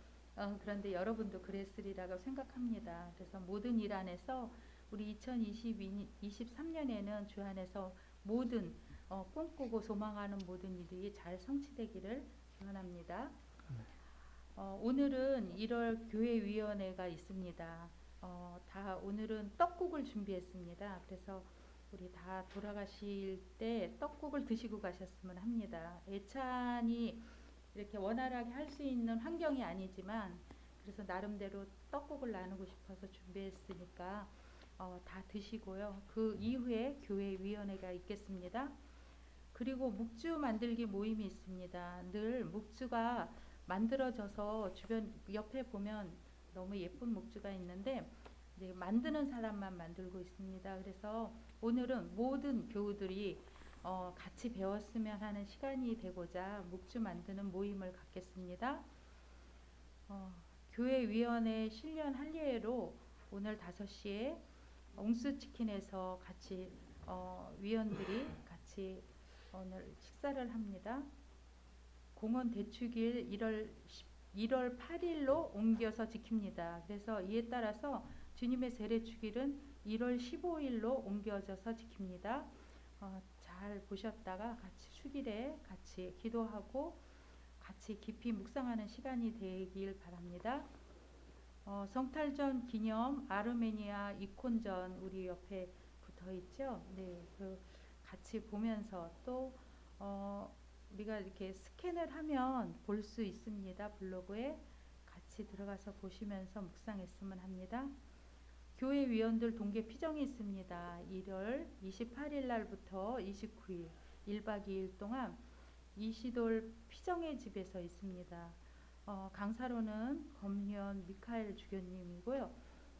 그런데 여러분도 그랬으리라고 생각합니다. 그래서 모든 일 안에서 우리 2023년에는 주 안에서 모든 꿈꾸고 소망하는 모든 일이 잘 성취되기를 기원합니다. 오늘은 1월 교회위원회가 있습니다. 오늘은 떡국을 준비했습니다. 그래서 우리 다 돌아가실 때 떡국을 드시고 가셨으면 합니다. 애찬이 이렇게 원활하게 할 수 있는 환경이 아니지만 그래서 나름대로 떡국을 나누고 싶어서 준비했으니까 다 드시고요. 그 이후에 교회위원회가 있겠습니다. 그리고 묵주 만들기 모임이 있습니다. 늘 묵주가 만들어져서 주변 옆에 보면 너무 예쁜 묵주가 있는데 이제 만드는 사람만 만들고 있습니다. 그래서 오늘은 모든 교우들이 같이 배웠으면 하는 시간이 되고자 묵주 만드는 모임을 갖겠습니다. 교회위원회 신년 할례로 오늘 5시에 옹수치킨에서 같이 위원들이 같이 오늘 식사를 합니다. 공원 대축일 1월 8일로 옮겨서 지킵니다. 그래서 이에 따라서 주님의 세례 축일은 1월 15일로 옮겨져서 지킵니다. 잘 보셨다가 같이 축일에 같이 기도하고 같이 깊이 묵상하는 시간이 되길 바랍니다. 성탈전 기념 아르메니아 이콘전 우리 옆에 붙어 있죠. 네, 같이 보면서 또 우리가 이렇게 스캔을 하면 볼 수 있습니다. 블로그에 같이 들어가서 보시면서 묵상했으면 합니다. 교회 위원들 동계 피정이 있습니다. 1월 28일 날부터 29일 1박 2일 동안 이시돌 피정의 집에서 있습니다. 강사로는 검현 미카엘 주교님이고요.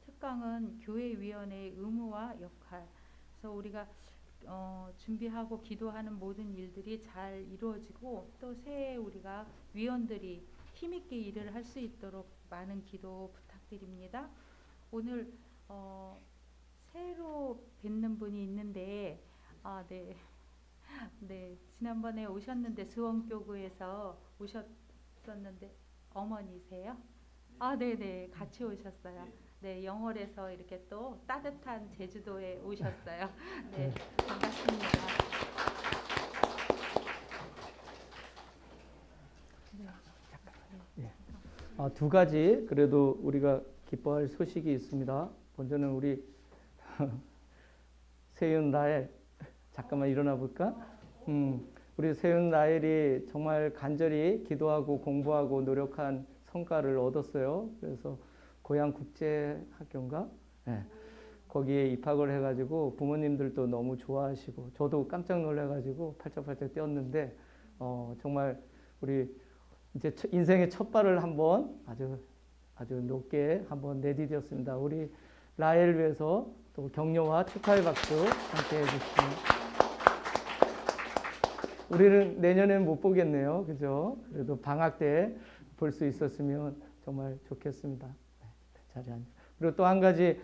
특강은 교회위원회의 의무와 역할. 그래서 우리가 준비하고 기도하는 모든 일들이 잘 이루어지고 또 새해 우리가 위원들이 힘있게 일을 할 수 있도록 많은 기도 부탁드립니다. 오늘 새로 뵙는 분이 있는데 네, 지난번에 오셨는데 수원교구에서 오셨었는데 어머니세요? 네네, 같이 오셨어요. 네, 영월에서 이렇게 또 따뜻한 제주도에 오셨어요. 네, 반갑습니다. 네. 2가지 그래도 우리가 기뻐할 소식이 있습니다. 먼저는 우리 세윤 라엘, 잠깐만 일어나 볼까? 우리 세윤 라엘이 정말 간절히 기도하고 공부하고 노력한 성과를 얻었어요. 그래서 고향 국제학교인가? 네. 거기에 입학을 해가지고 부모님들도 너무 좋아하시고 저도 깜짝 놀래가지고 팔짝팔짝 뛰었는데 정말 우리 이제 인생의 첫 발을 한번 아주 높게 한번 내디뎠습니다. 우리 라엘 위해서 또 격려와 축하의 박수 함께 해주시면 우리는 내년엔 못 보겠네요. 그죠? 그래도 방학 때 볼 수 있었으면 정말 좋겠습니다. 네, 자리에 앉아. 그리고 또 한 가지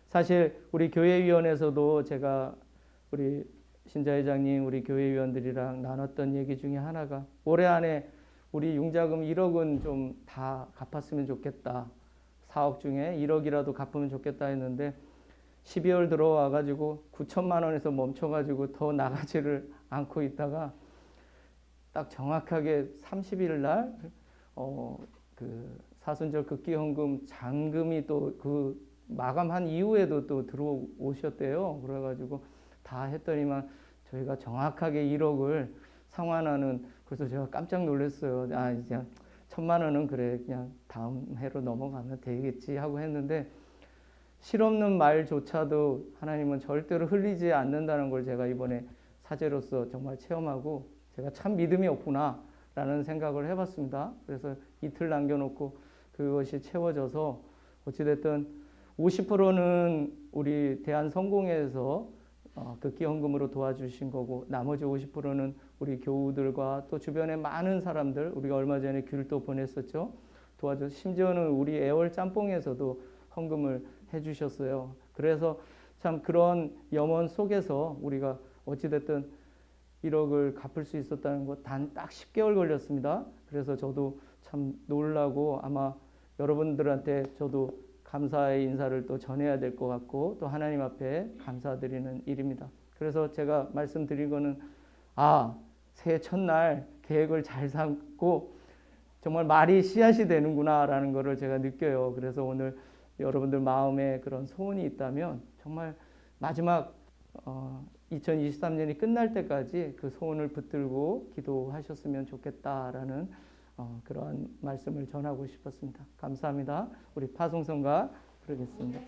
사실 우리 교회위원회에서도 제가 우리 신자회장님 우리 교회위원들이랑 나눴던 얘기 중에 하나가 올해 안에 우리 융자금 1억은 좀 다 갚았으면 좋겠다. 4억 중에 1억이라도 갚으면 좋겠다 했는데 12월 들어와 가지고 9천만 원에서 멈춰 가지고 더 나가지를 않고 있다가 딱 정확하게 30일 날 그 사순절 극기헌금 잔금이 또 그 마감한 이후에도 또 들어오셨대요. 그래가지고 다 했더니만 저희가 정확하게 1억을 상환하는 그래서 제가 깜짝 놀랐어요. 아 이제 1,000만 원은 그래 그냥 다음 해로 넘어가면 되겠지 하고 했는데 실없는 말조차도 하나님은 절대로 흘리지 않는다는 걸 제가 이번에 사제로서 정말 체험하고 제가 참 믿음이 없구나 라는 생각을 해봤습니다. 그래서 이틀 남겨놓고 그것이 채워져서 어찌됐든 50%는 우리 대한성공회에서 극기헌금으로 도와주신 거고 나머지 50%는 우리 교우들과 또 주변의 많은 사람들 우리가 얼마 전에 귤도 보냈었죠. 도와줘 심지어는 우리 애월 짬뽕에서도 헌금을 해주셨어요. 그래서 참 그런 염원 속에서 우리가 어찌됐든 1억을 갚을 수 있었다는 것 단 딱 10개월 걸렸습니다. 그래서 저도 참 놀라고 아마 여러분들한테 저도 감사의 인사를 또 전해야 될 것 같고 또 하나님 앞에 감사드리는 일입니다. 그래서 제가 말씀드린 거는 새해 첫날 계획을 잘 삼고 정말 말이 씨앗이 되는구나 라는 것을 제가 느껴요. 그래서 오늘 여러분들 마음에 그런 소원이 있다면 정말 마지막 2023년이 끝날 때까지 그 소원을 붙들고 기도하셨으면 좋겠다라는 그러한 말씀을 전하고 싶었습니다. 감사합니다. 우리 파송성가 부르겠습니다.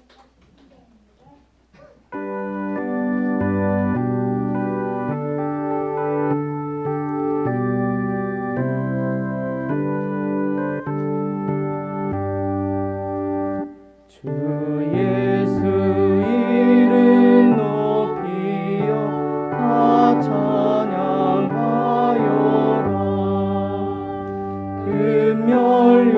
주 예수 이름 높이어 다 찬양하여라. 금멸